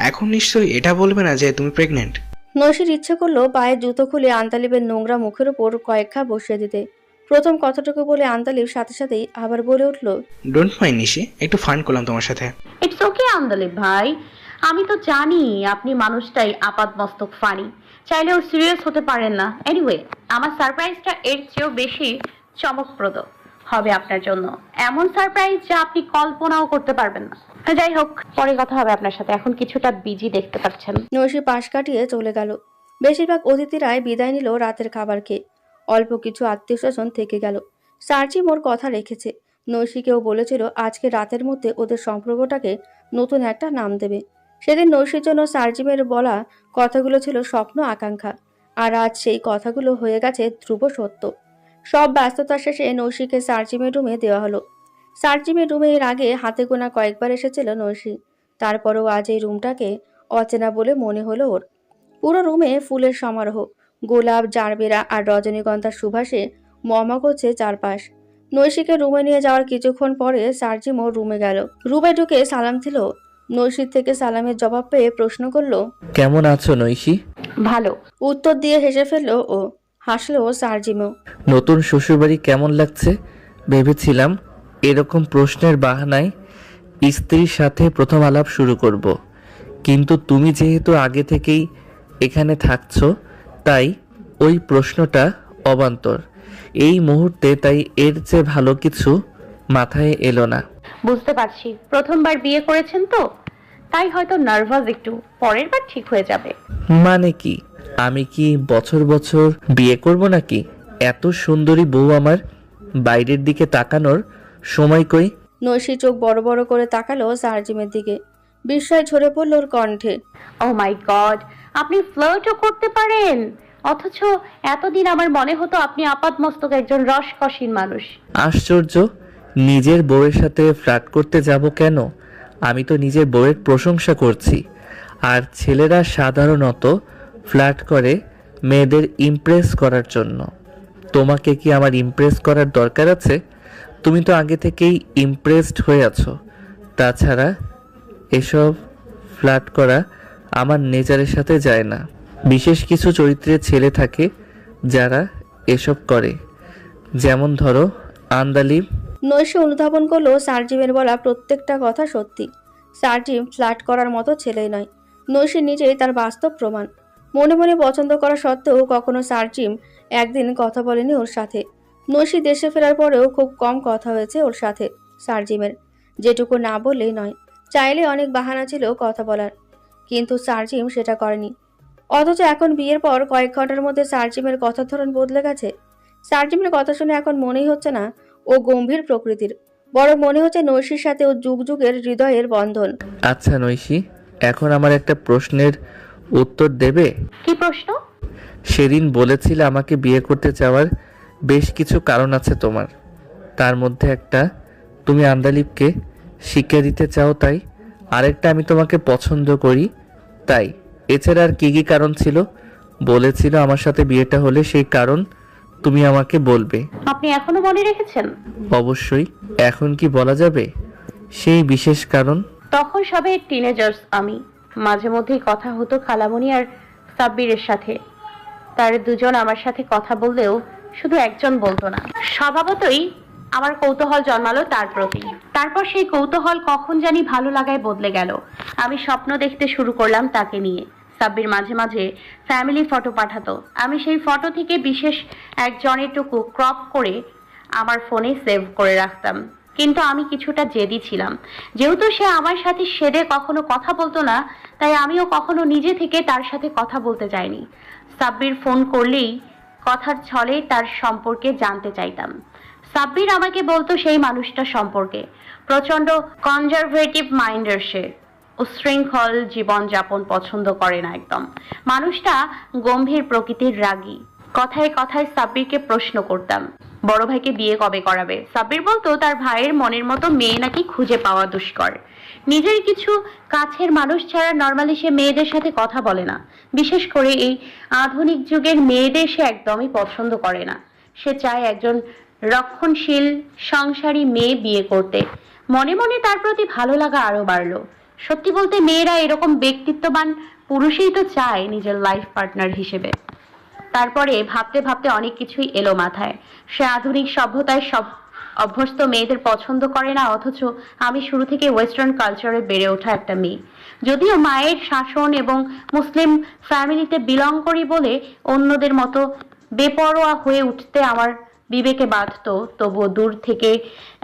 এখন নিশ্চয়ই এটা বলবে না যে তুমি প্রেগনেন্ট? নৈশির ইচ্ছে করলো পায়ের জুতো খুলে আন্তালিবের নোংরা মুখের উপর কয়েক ঘা বসিয়ে দিতে। প্রথম কথাটুকু বলে আন্তালিব সাথে সাথেই আবার বলে উঠল, ডোন্ট মাইন্ড নিশি, একটু ফান করলাম তোমার সাথে। ইটস ওকে আন্দালিব ভাই, আমি তো জানি আপনি মানুষটাই আপাত মস্তক ফানি, চাইলেও সিরিয়াস হতে পারেন না। এনিওয়ে, আমার সারপ্রাইজটা এর চেয়েও বেশি চমকপ্রদ হবে আপনার জন্য। এমন সারপ্রাইজ যা আপনি কল্পনাও করতে পারবেন না। যাই হোক, পরে কথা হবে আপনার সাথে, এখন কিছুটা বিজি দেখতে পাচ্ছেন। নৈশি পাশ কাটিয়ে চলে গেল। বেশিরভাগ অতিথিরাই বিদায় নিল রাতের খাবার খেয়ে। অল্প কিছু আত্মীয় স্বজন থেকে গেল। সার্জিম ওর কথা রেখেছে। নৈশিকেও বলেছিল আজকে রাতের মধ্যে ওদের সম্পর্কটাকে নতুন একটা নাম দেবে। সেদিন নৈশির জন্য সার্জিমের বলা কথাগুলো ছিল স্বপ্ন আকাঙ্ক্ষা, আর আজ সেই কথাগুলো হয়ে গেছে ধ্রুব সত্য। সব ব্যস্ততা শেষে নৈশিকে সার্জিমের রুমে দেওয়া হলো। সার্জিমের রুমে এর আগে হাতে গোনা কয়েকবার এসেছিল নৈশি। তারপরেও আজ এই রুমটাকে অচেনা বলে মনে হলো ওর। পুরো রুমে ফুলের সমারোহ, গোলাপ, জারবেরা আর রজনীগন্ধার সুবাসে মমা করছে চারপাশ। নৈশিকে রুমে নিয়ে যাওয়ার কিছুক্ষণ পরে সার্জিমও রুমে গেল। রুমে ঢুকে সালাম দিল। নৈশির থেকে সালামের জবাব পেয়ে প্রশ্ন করলো, কেমন আছো নৈশি? ভালো। উত্তর দিয়ে হেসে ফেললো ও। হাসলো সার্জিমও। নতুন শ্বশুরবাড়ি কেমন লাগছে? ভেবেছিলাম এরকম প্রশ্নের বাহানায় স্ত্রীর সাথে প্রথম আলাপ শুরু করব, কিন্তু তুমি যেহেতু আগে থেকেই এখানে থাকছো তাই ওই প্রশ্নটা অবান্তর এই মুহূর্তে, তাই এর চেয়ে ভালো কিছু মাথায় এলো না। বুঝতে পারছি, প্রথমবার বিয়ে করেছেন তো, তাই হয়তো নার্ভাস একটু, পরের বার ঠিক হয়ে যাবে। মানে কি, আমি কি বছর বছর বিয়ে করব নাকি? এত সুন্দরী বউ আমার, বাইরের দিকে তাকানোর সময় কই? নৈশি চোখ বড় বড় করে তাকালো সার্জিমের দিকে। বিস্ময় ঝরে পড়ল ওর কণ্ঠে। ও মাই গড, আপনি ফ্লার্টও করতে পারেন? অথচ এতদিন আমার মনে হতো আপনি আপাতমস্তক একজন রসকসীন মানুষ। আশ্চর্য, নিজের বউয়ের সাথে ফ্ল্যাট করতে যাব কেন? আমি তো নিজের বউয়ের প্রশংসা করছি। আর ছেলেরা সাধারণত ফ্ল্যাট করে মেয়েদের ইমপ্রেস করার জন্য। তোমাকে কি আমার ইমপ্রেস করার দরকার আছে? তুমি তো আগে থেকেই ইমপ্রেসড হয়ে আছো। তাছাড়া এসব ফ্ল্যাট করা আমার নেচারের সাথে যায় না। বিশেষ কিছু চরিত্রের ছেলে থাকে যারা এসব করে, যেমন ধরো আন্দালিব। নৈশি অনুধাবন করলো সার্জিমের বলা প্রত্যেকটা কথা সত্যি। সার্জিম ফ্ল্যাট করার মতো ছেলেই নয়, নৈশি নিজেই তার বাস্তব প্রমাণ। মনে মনে পছন্দ করা সত্ত্বেও কখনো সার্জিম একদিন কথা বলেনি ওর সাথে। নৈশি দেশে ফেরার পরেও খুব কম কথা হয়েছে ওর সাথে সার্জিমের, যেটুকু না বললেই নয়। চাইলে অনেক বাহানা ছিল কথা বলার, কিন্তু সার্জিম সেটা করেনি। অথচ এখন বিয়ের পর কয়েক ঘন্টার মধ্যে সার্জিমের কথার ধরন বদলে গেছে। সার্জিমের কথা শুনে এখন মনেই হচ্ছে না ও গম্ভীর প্রকৃতির, বরং মনে হচ্ছে নৈশির সাথে ও যুগ যুগের হৃদয়ের বন্ধন। আচ্ছা নৈশি, এখন আমার একটা প্রশ্নের উত্তর দেবে? কি প্রশ্ন? সেদিন বলেছিলে আমাকে বিয়ে করতে চাওয়ার বেশ কিছু কারণ আছে তোমার। তার মধ্যে একটা তুমি আন্দালিবকে শিক্ষা দিতে চাও, তাই আরেকটা আমি তোমাকে পছন্দ করি তাই। এছাড়া আর কি কি কারণ ছিল? বলেছিল আমার সাথে বিয়েটা হলে সেই কারণ তুমি আমাকে বলবে। আপনি এখনো মনে রেখেছেন? অবশ্যই। এখন কি বলা যাবে সেই বিশেষ কারণ? তখন সবে টিনেজার্স আমি। মাঝে মধ্যেই কথা হতো খালামণি আর সাব্বিরের সাথে। তার দুজন আমার সাথে কথা বললেও শুধু একজন বলতো না। স্বভাবতই আমার কৌতূহল জন্মালো তার প্রতি। তারপর সেই কৌতূহল কখন জানি ভালো লাগায় বদলে গেল। আমি স্বপ্ন দেখতে শুরু করলাম তাকে নিয়ে। সাব্বির মাঝে মাঝে ফ্যামিলি ফটো পাঠাতো। আমি সেই ফটো থেকে বিশেষ একজনের টুকু ক্রপ করে আমার ফোনে সেভ করে রাখতাম। কিন্তু আমি কিছুটা জেদি ছিলাম। যেহেতু সে আমার সাথে সেদে কখনো কথা বলতো না, তাই আমিও কখনো নিজে থেকে তার সাথে কথা বলতে চাইনি। সাব্বির ফোন করলেই কথার ছলে তার সম্পর্কে জানতে চাইতাম। সাব্বির আমাকে বলতো সেই মানুষটা সম্পর্কে। প্রচন্ড কনজারভেটিভ মাইন্ডের সে। উশৃঙ্খল জীবনযাপন পছন্দ করে না একদম। মানুষটা গম্ভীর প্রকৃতির রাগী। কথায় কথায় সাব্বিরকে প্রশ্ন করতাম, বড় ভাইকে বিয়ে কবে করাবে? সাব্বির বলতো তার ভাইয়ের মনের মতো মেয়ে নাকি খুঁজে পাওয়া দুষ্কর। নিজের কিছু কাছের মানুষ ছাড়া নর্মালি সে মেয়েদের সাথে কথা বলে না। বিশেষ করে এই আধুনিক যুগের মেয়েদের সে একদমই পছন্দ করে না। সে চায় একজন রক্ষণশীল সংসারী মেয়ে বিয়ে করতে। মনে মনে তার প্রতি ভালো লাগা আরো বাড়লো। সত্যি বলতে মেয়েরা এরকম ব্যক্তিত্ববান পুরুষই তো চায় নিজের লাইফ পার্টনার হিসেবে। তারপরে ভাবতে ভাবতে অনেক কিছুই এলো মাথায়। সে আধুনিক সভ্যতায় সব অভ্যস্ত মেয়েদের পছন্দ করে না, অথচ আমি শুরু থেকে ওয়েস্টার্ন কালচারে বেড়ে ওঠা একটা মেয়ে। যদিও মায়ের শাসন এবং মুসলিম ফ্যামিলিতে বিলং করি বলে অন্যদের মতো বেপরোয়া হয়ে উঠতে আমার বিবেকে বাঁধত, তবুও দূর থেকে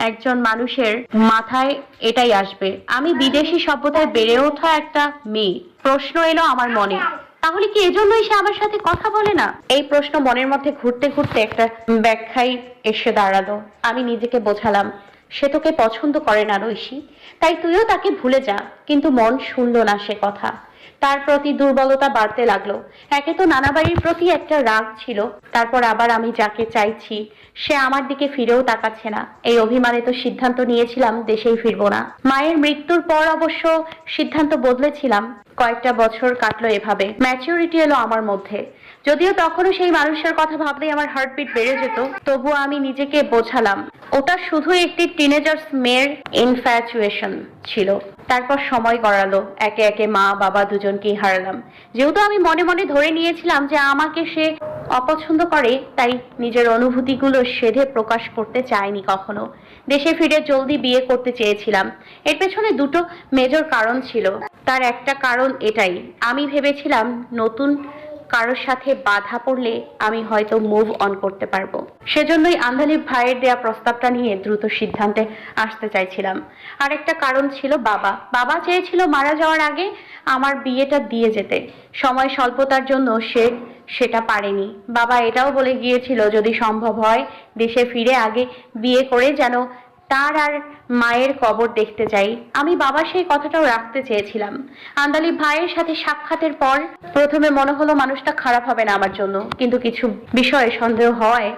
একজন মানুষের মাথায় এটাই আসবে, আমি বিদেশি সভ্যতায় বেড়ে ওঠা একটা মেয়ে। প্রশ্ন এলো আমার মনে, তাহলে কি এজন্যই সে আমার সাথে কথা বলে না? এই প্রশ্ন মনের মধ্যে ঘুরতে ঘুরতে একটা ব্যাখ্যায় এসে দাঁড়ালো। আমি নিজেকে বোঝালাম, সে তোকে পছন্দ করে না নৈশি, তাই তুইও তাকে ভুলে যা। কিন্তু মন শুনলো না সে কথা। তার প্রতি দুর্বলতা বাড়তে লাগলো। একে তো নানা বাড়ির প্রতি একটা রাগ ছিল, তারপর আবার আমি যাকে চাইছি সে আমার দিকে ফিরেও তাকাচ্ছে না। এই অভিমানে তো সিদ্ধান্ত নিয়েছিলাম দেশেই ফিরবো না। মায়ের মৃত্যুর পর অবশ্য সিদ্ধান্ত বদলেছিলাম। কয়েকটা বছর কাটলো এভাবে। ম্যাচুরিটি এলো আমার মধ্যে। যদিও তখনও সেই মানুষের কথা ভাবলেই আমার হার্টবিট বেড়ে যেত, তবুও আমি নিজেকে বোঝালাম ওটা শুধু একটি টিনেজার্স মেয়ের ইনফ্যাচুয়েশন ছিল। তারপর সময় গড়ালো, একে একে মা বাবা দুজনকেই হারালাম। যেহেতু আমি মনে মনে ধরে নিয়েছিলাম যে আমাকে সে অপছন্দ করে, তাই নিজের অনুভূতিগুলো সেধে প্রকাশ করতে চাইনি কখনো। দেশে ফিরে জলদি বিয়ে করতে চেয়েছিলাম। এর পেছনে দুটো মেজর কারণ ছিল। তার একটা কারণ এটাই, আমি ভেবেছিলাম নতুন কারোর সাথে বাধা পড়লে আমি হয়তো মুভ অন করতে পারবো। সেজন্যই আন্দালিব ভাইয়ের দেয়া প্রস্তাবটা নিয়ে দ্রুত সিদ্ধান্তে আসতে চাইছিলাম। আর একটা কারণ ছিল বাবা চেয়েছিল মারা যাওয়ার আগে আমার বিয়েটা দিয়ে যেতে। সময় স্বল্পতার জন্য সেটা পারেনি। বাবা এটাও বলে গিয়েছিল যদি সম্ভব হয় দেশে ফিরে আগে বিয়ে করে যেন তার আর মায়ের কবর দেখতে যাই। আমি বাবার সেই কথাটাও রাখতে চেয়েছিলাম। আন্দালিব ভাইয়ের সাথে সাক্ষাতের পর প্রথমে মনে হলো মানুষটা খারাপ হবে না আমার জন্য, কিন্তু কিছু বিষয়ে সন্দেহ হওয়ায়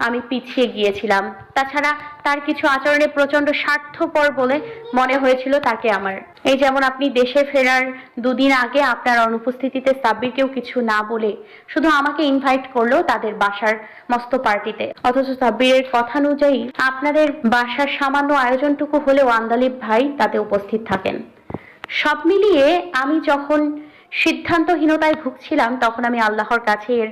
আমি পিছিয়ে গিয়েছিলাম। তাছাড়া তার কিছু আচরণে প্রচন্ড স্বার্থপর বলে মনে হয়েছিল তাকে আমার। এই যেমন আপনি দেশে ফেরার দুদিন আগে আপনার অনুপস্থিতিতে সাব্বিরকেও কিছু না বলে শুধু আমাকে ইনভাইট করলো তাদের বাসার মস্ত পার্টিতে, অথচ সাব্বিরের কথা অনুযায়ী আপনাদের বাসার সামান্য আয়োজনটুকু হলেও আন্দালিব ভাই তাতে উপস্থিত থাকেন। সব মিলিয়ে আমি যখন সিদ্ধান্তহীনতায় ভুগছিলাম তখন আমি আল্লাহর কাছে এর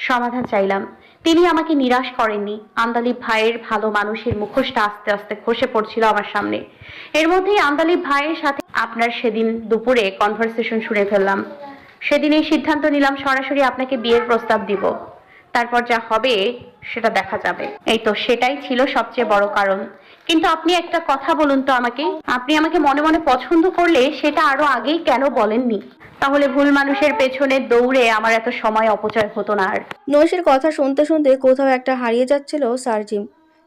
সমাধান চাইলাম। তিনি আমাকে নিরাশ করেননি। আন্দালিব ভাইয়ের ভালো মানুষের মুখোশটা আস্তে আস্তে খসে পড়ছিল আমার সামনে। এর মধ্যেই আন্দালিব ভাইয়ের সাথে আপনার সেদিন দুপুরে কনভারসেশন শুনে ফেললাম। সেদিন এই সিদ্ধান্ত নিলাম সরাসরি আপনাকে বিয়ের প্রস্তাব দিব, তারপর যা হবে সেটা দেখা যাবে। এই তো সেটাই ছিল সবচেয়ে বড় কারণ। কিন্তু আপনি একটা কথা বলুন তো আমাকে, আপনি আমাকে মনে মনে পছন্দ করলে সেটা আরো আগেই কেন বলেননি? তাহলে ভুল মানুষের পেছনে দৌড়ে আমার এত সময় অপচয় হতো না আর। নৈশির কথা শুনতে শুনতে কোথাও একটা হারিয়ে যাচ্ছিল সার্জিম।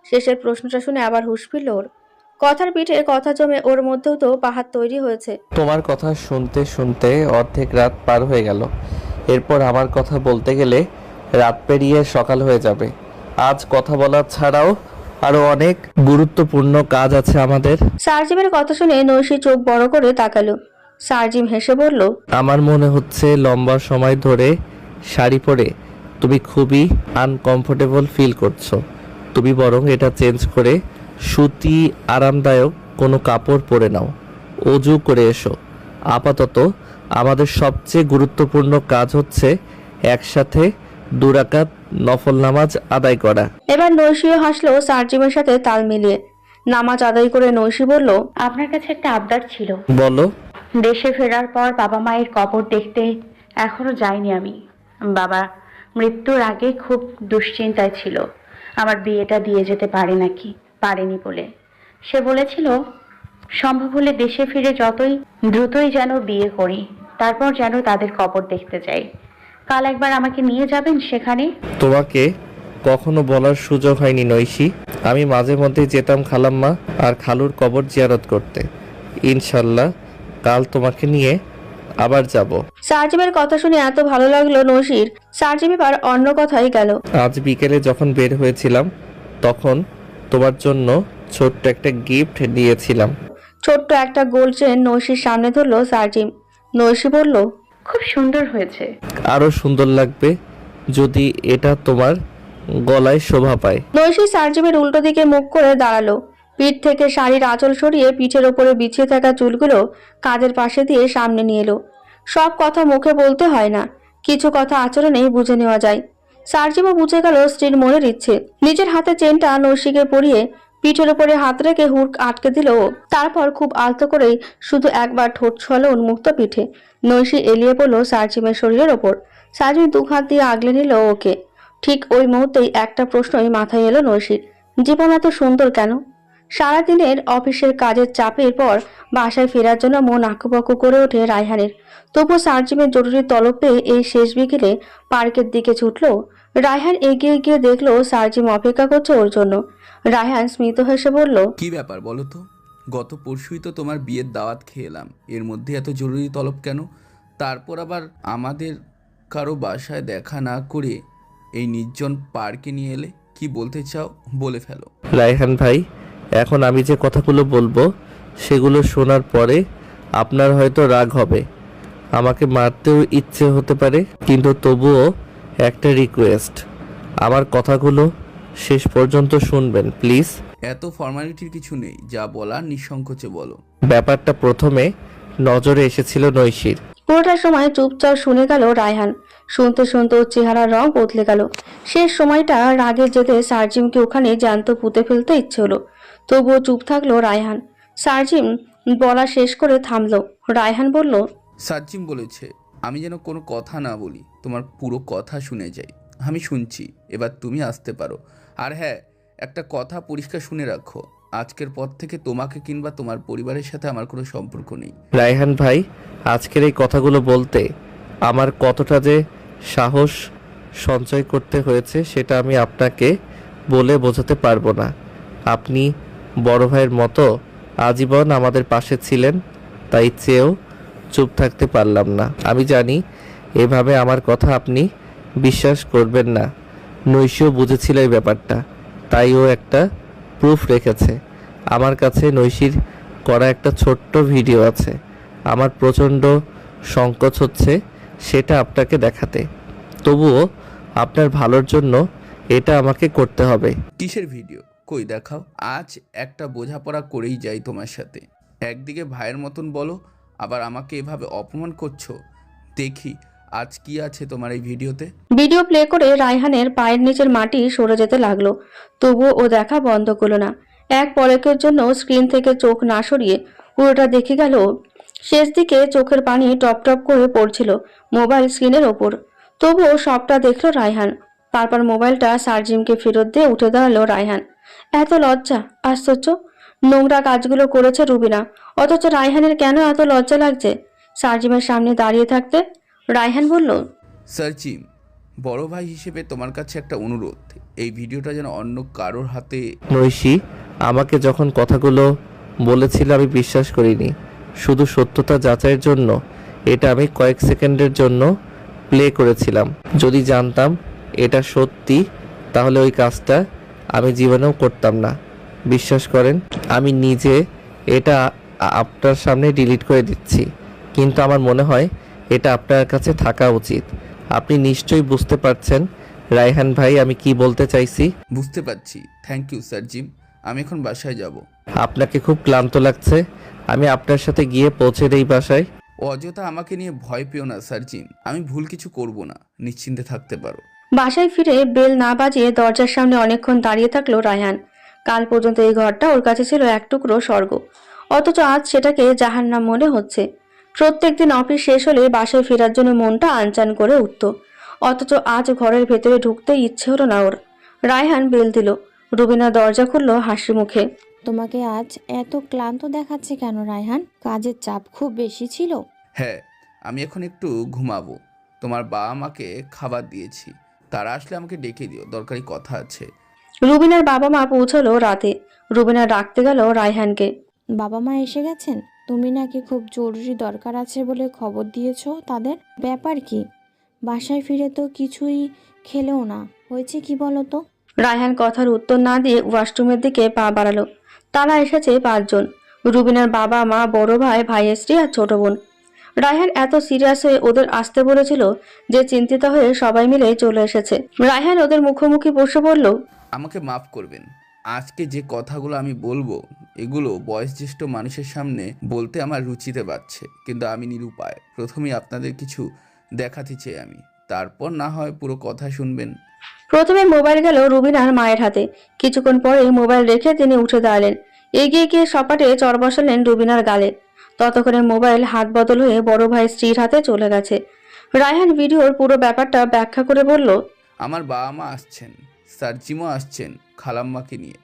শেষের প্রশ্নটা শুনে আবার হুঁশ ফিরল ওর। কথার পিঠে কথা জমে ওর মধ্যেও তো পাহাড় তৈরি হয়েছে। তোমার কথা শুনতে শুনতে অর্ধেক রাত পার হয়ে গেল। এরপর আমার কথা বলতে গেলে রাত পেরিয়ে সকাল হয়ে যাবে। আজ কথা বলা ছাড়াও আরো অনেক গুরুত্বপূর্ণ কাজ আছে আমাদের। সার্জিমের কথা শুনে নৈশি চোখ বড় করে তাকালো। সার্জিম হেসে বলল, আমার মনে হচ্ছে লম্বা সময় ধরে শাড়ি পরে তুমি খুবই আনকমফোর্টেবল ফিল করছো। তুমি বরং এটা চেঞ্জ করে সুতি আরামদায়ক কোনো কাপড় পরে নাও, অজু করে এসো। আপাতত আমাদের সবচেয়ে গুরুত্বপূর্ণ কাজ হচ্ছে একসাথে 2 রাকাত নফল নামাজ আদায় করা। এবার নৈশিও হাসলো সার্জিমের সাথে তাল মিলিয়ে। নামাজ আদায় করে নৈশি বলল, আপনার কাছে একটা আবদার ছিল। বলো। দেশে ফেরার পর বাবা মায়ের কবর দেখতে এখনো যাইনি আমি। বাবা মৃত্যুর আগে খুব দুশ্চিন্তায় ছিল আমার বিয়েটা দিয়ে যেতে পারেনি বলে। সে বলেছিল সম্ভব হলে দেশে ফিরে যতই দ্রুতই যেন বিয়ে করি, তারপর যেন তাদের কবর দেখতে যাই। কাল একবার আমাকে নিয়ে যাবেন সেখানে? তোমাকে কখনো বলার সুযোগ হয়নি নৈশি। আমি মাঝে মধ্যে যেতাম খালাম্মা আর খালুর কবর জিয়ারত করতে। ইনশাল্লাহ কাল তোমাকে নিয়ে আবার যাব। সার্জিমের কথা শুনে এত ভালো লাগলো নৈশির, সার্জিম এবার অন্য কথাই গেল। আজ বিকেলে যখন বের হয়েছিলাম তখন তোমার জন্য ছোট্ট একটা গিফট দিয়েছিলাম। ছোট্ট একটা গোল্ড চেন নৈশির সামনে ধরলো সার্জিম। নৈশি বলল, খুব সুন্দর হয়েছে। আরো সুন্দর লাগবে যদি এটা তোমার গলায় শোভা পায়। নৈশি সার্জিমের উল্টো দিকে মুখ করে দাঁড়ালো। পিঠ থেকে শাড়ির আঁচল সরিয়ে পিঠের ওপরে বিছিয়ে থাকা চুলগুলো কাঁধের পাশে দিয়ে সামনে নিয়ে এলো। সব কথা মুখে বলতে হয় না, কিছু কথা আচরণেই বুঝে নেওয়া যায়। সার্জিমও বুঝে গেল স্ত্রীর মনের ইচ্ছে। নিজের হাতে চেনটা নৈশিকে পরিয়ে পিঠের উপরে হাত রেখে হুড় আটকে দিল ও। তারপর খুব আলতো করেই শুধু একবার ঠোঁট ছোঁয়ালো উন্মুক্ত পিঠে। নৈশি এলিয়ে পড়লো সার্জিমের শরীরের ওপর। সার্জিম 2 হাত দিয়ে আগলে নিল ওকে। ঠিক ওই মুহূর্তেই একটা প্রশ্নই মাথায় এলো নৈশির, জীবন এত সুন্দর কেন? সারাদিনের অফিসের কাজের চাপের পর বাসায় ফেরার জন্য মন আঁকুপাকু করে ওঠে রায়হানের। তবু সার্জিমের জরুরি তলব পেয়ে এই শেষ বিকেলে পার্কের দিকে ছুটলো। রায়হান এগিয়ে গিয়ে দেখলো সার্জিম অপেক্ষা করছে ওর জন্য। রায়হান স্মিত হেসে বলল, কি ব্যাপার বলো তো? গত পরশুই তো তোমার বিয়ের দাওয়াত খেয়ে এলাম, এর মধ্যে এত জরুরি তলব কেন? তারপর আবার আমাদের কারো বাসায় দেখা না করে এই নির্জন পার্কে নিয়ে এলে। কি বলতে চাও বলে ফেলো। রায়হান ভাই, এখন আমি যে কথাগুলো বলবো সেগুলো শোনার পরে আপনার হয়তো রাগ হবে, আমাকে মারতেও ইচ্ছে হতে পারে, কিন্তু তবুও একটা রিকোয়েস্ট, আমার কথাগুলো শেষ পর্যন্ত শুনবেন প্লিজ। এত ফর্মালিটির কিছু নেই, যা বলার নিঃসংকোচে বলো। ব্যাপারটা প্রথমে নজরে এসেছিল নৈশির। পুরোটা সময় চুপচাপ শুনে গেল রায়হান। শুনতে শুনতে ওর চেহারার রং বদলে গেল। শেষ সময়টা রাগে যেতে সার্জিমকে ওখানে জ্যান্ত পুঁতে ফেলতে ইচ্ছে হলো। তবুও চুপ থাকলো রায়হান। সার্জিম বলা শেষ করে থামলো। রায়হান বলল, সার্জিম বলেছে আমি যেন কোনো কথা না বলি, তোমার পুরো কথা শুনে যাই। আমি শুনছি, এবার তুমি আসতে পারো। আর হ্যাঁ, একটা কথা পরিষ্কার শুনে রাখো, আজকের পর থেকে তোমাকে কিংবা তোমার পরিবারের সাথে আমার কোনো সম্পর্ক নেই। রায়হান ভাই, আজকের এই কথাগুলো বলতে আমার কতটা যে সাহস সঞ্চয় করতে হয়েছে সেটা আমি আপনাকে বলে বোঝাতে পারবো না। আপনি বড় ভাইয়ের মতো আজীবন আমাদের পাশে ছিলেন, তাই চেয়েও চুপ থাকতে পারলাম না। আমি জানি এভাবে আমার কথা আপনি বিশ্বাস করবেন না। নৈশিও বুঝেছিল এই ব্যাপারটা, তাই ও একটা প্রুফ রেখেছে আমার কাছে। নৈশির করা একটা ছোট্ট ভিডিও আছে। আমার প্রচণ্ড সংকোচ হচ্ছে সেটা আপনাকে দেখাতে, তবুও আপনার ভালোর জন্য এটা আমাকে করতে হবে। কিসের ভিডিও? কই দেখাও। আজ একটা বোঝাপড়া করেই যাই তোমার সাথে। একদিকে ভাইয়ের মতন বলো, আবার আমাকে এভাবে অপমান করছো। দেখি আজ কি আছে তোমার এই ভিডিওতে। ভিডিও প্লে করে রায়হানের পায়ের নিচের মাটি সরে যেতে লাগলো, তবুও ও দেখা বন্ধ করলো না। এক পলকের জন্য স্ক্রিন থেকে চোখ না সরিয়ে পুরোটা দেখে গেল। শেষ দিকে চোখের পানি টপ টপ করে পড়ছিল মোবাইল স্ক্রিনের ওপর, তবুও সবটা দেখলো রায়হান। তারপর মোবাইলটা সার্জিমকে ফেরত দিয়ে উঠে দাঁড়ালো রায়হান। এত লজ্জা! আশ্চর্য! নোংরা কাজগুলো করেছে রুবিনা, অথচ রায়হানের কেন এত লজ্জা লাগছে সার্জিমের সামনে দাঁড়িয়ে থাকতে? রায়হান বলল, সার্জিম, বড় ভাই হিসেবে তোমার কাছে একটা অনুরোধ, এই ভিডিওটা যেন অন্য কারোর হাতে। নৈশি আমাকে যখন কথাগুলো বলেছিল আমি বিশ্বাস করিনি। শুধু সত্যতা যাচাইয়ের জন্য এটা আমি কয়েক সেকেন্ডের জন্য প্লে করেছিলাম। যদি জানতাম এটা সত্যি তাহলে ওই কাজটা আমি জীবনেও করতাম না। বিশ্বাস করেন, আমি নিজে এটা আপনার সামনে ডিলিট করে দিচ্ছি, কিন্তু আমার মনে হয় এটা আপনার কাছে থাকা উচিত। আপনি নিশ্চয়ই বুঝতে পারছেন রায়হান ভাই আমি কি বলতে চাইছি। বুঝতে পারছি। থ্যাংক ইউ সার্জিম, আমি এখন বাসায় যাব। আপনাকে খুব ক্লান্ত লাগছে, আমি আপনার সাথে গিয়ে পৌঁছে দেই বাসায়। অযথা আমাকে নিয়ে ভয় পেও না সার্জিম, আমি ভুল কিছু করব না, নিশ্চিন্তে থাকতে পারো। বাসায় ফিরে বেল না বাজিয়ে দরজার সামনে অনেকক্ষণ দাঁড়িয়ে থাকলো রায়হান। কাল পর্যন্ত এই ঘরটা ওর কাছে ছিল এক টুকরো স্বর্গ, অথচ আজ সেটাকে জাহান্নাম মনে হচ্ছে। প্রত্যেকদিন অফিস শেষ হলে বাসায় ফেরার জন্য মনটা আনচান করে উঠত, অথচ আজ ঘরের ভেতরে ঢুকতেই ইচ্ছে হলো না ওর। রায়হান বেল দিল। রুবিনা দরজা খুললো হাসি মুখে। তোমাকে আজ এত ক্লান্ত দেখাচ্ছে কেন রায়হান? কাজের চাপ খুব বেশি ছিল? হ্যাঁ, আমি এখন একটু ঘুমাবো। তোমার বাবা মাকে খাবার দিয়েছি, তারা আসলে আমাকে ডেকে দিও, দরকারি কথা আছে। রুবিনার বাবা মা পৌঁছলো রাতে। রুবিনা ডাকতে গেল রায়হানকে। বাবা মা এসে গেছেন? তুমি নাকি খুব জরুরি দরকার আছে বলে খবর দিয়েছো তাদের? ব্যাপার কি? বাসায় ফিরে তো কিছুই খেলেও না, হয়েছে কি বলো তো? রায়হান কথার উত্তর না দিয়ে ওয়াশরুমের দিকে পা বাড়ালো। তারা এসেছে 5 জন। রুবিনার বাবা মা, বড় ভাই, ভাইয়ের স্ত্রী আর ছোট বোন। রায়হান এত সিরিয়াস হয়ে ওদের আসতে বলেছিল যে চিন্তিত হয়ে সবাই মিলে চলে এসেছে। রায়হান ওদের মুখোমুখি বসে বলল, আমাকে মাফ করবেন, আজকে যে কথাগুলো আমি বলবো এগুলো বয়োজ্যেষ্ঠ মানুষের সামনে বলতে আমার রুচিতে পাচ্ছে, কিন্তু আমি নিরুপায়। প্রথমেই আপনাদের কিছু দেখাতে চাই আমি, তারপর না হয় পুরো কথা শুনবেন। প্রথমে মোবাইল গেল রুবিনার মায়ের হাতে। কিছুক্ষণ পরে মোবাইল রেখে তিনি উঠে দাঁড়ালেন। এগিয়ে গিয়ে সপাটে চড় বসালেন রুবিনার গালে। ততক্ষণে মোবাইল হাত বদল হয়ে বড় ভাই স্ত্রীর হাতে চলে গেছে। রায়হান ভিডিওর পুরো ব্যাপারটা ব্যাখ্যা করে বলল, আমার বাবা মা আসছেন, সার্জিমও আসছেন খালাম্মাকে নিয়ে।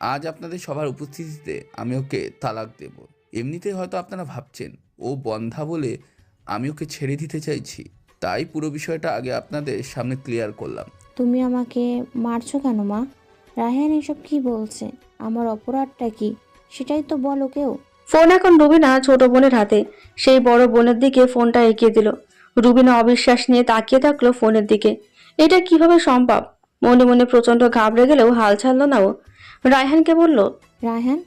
আজ আপনাদের সবার উপস্থিতিতে আমি ওকে তালাক দেব। এমনিতেই হয়তো আপনারা ভাবছেন ও বন্ধা বলে আমি ওকে ছেড়ে দিতে চাইছি, তাই পুরো বিষয়টা আগে আপনাদের সামনে ক্লিয়ার করলাম। তুমি আমাকে মারছো কেন মা? রায়হান এসব কি বলছে? আমার অপরাধটা কি সেটাই তো বলো কেউ। ফোন এখন রুবিনা ছোট বোনের হাতে। সেই বড় বোনের দিকে ফোনটা এগিয়ে দিল। রুবিনা অবিশ্বাস নিয়ে তাকিয়ে থাকলো ফোনের দিকে। এটা কিভাবে সম্ভব? মনে মনে প্রচন্ড ঘাবড়ে গেলেও হাল ছাড়লো না ও। রায়হানকে বলল, রায়হান,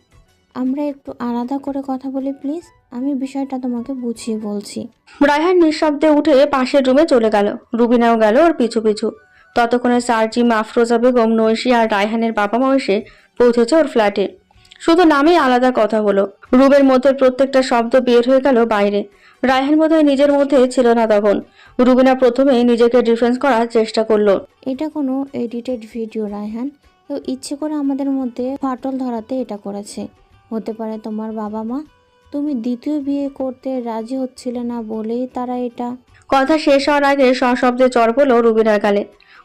আমরা একটু আলাদা করে কথা বলি প্লিজ, আমি বিষয়টা তোমাকে বুঝিয়ে বলছি। রায়হান নিঃশব্দে উঠে পাশের রুমে চলে গেল। রুবিনাও গেল ওর পিছু পিছু। ততক্ষণে সার্জিম, আফরোজা বেগম, নৈশি আর রায়হানের বাবা মা এসে পৌঁছেছে ওর ফ্ল্যাটে। শুধু নামেই আলাদা কথা হলো। রুমের মধ্যে প্রত্যেকটা শব্দ বের হয়ে গেল বাইরে। রায়হান বোধহয় নিজের মধ্যে ছিল না তখন। রুবিনা প্রথমে নিজেকে ডিফেন্স করার চেষ্টা করলো। এটা কোনো এডিটেড ভিডিও রায়হান, কেউ ইচ্ছে করে আমাদের মধ্যে ফাটল ধরাতে এটা করেছে। হতে পারে তোমার বাবা মা। তুমি দ্বিতীয় বিয়ে করতে রাজি হচ্ছিলে না বলেই তারা এটা। কথা শেষ হওয়ার আগে সশব্দে চড় পড়ল রুবিনার গালে।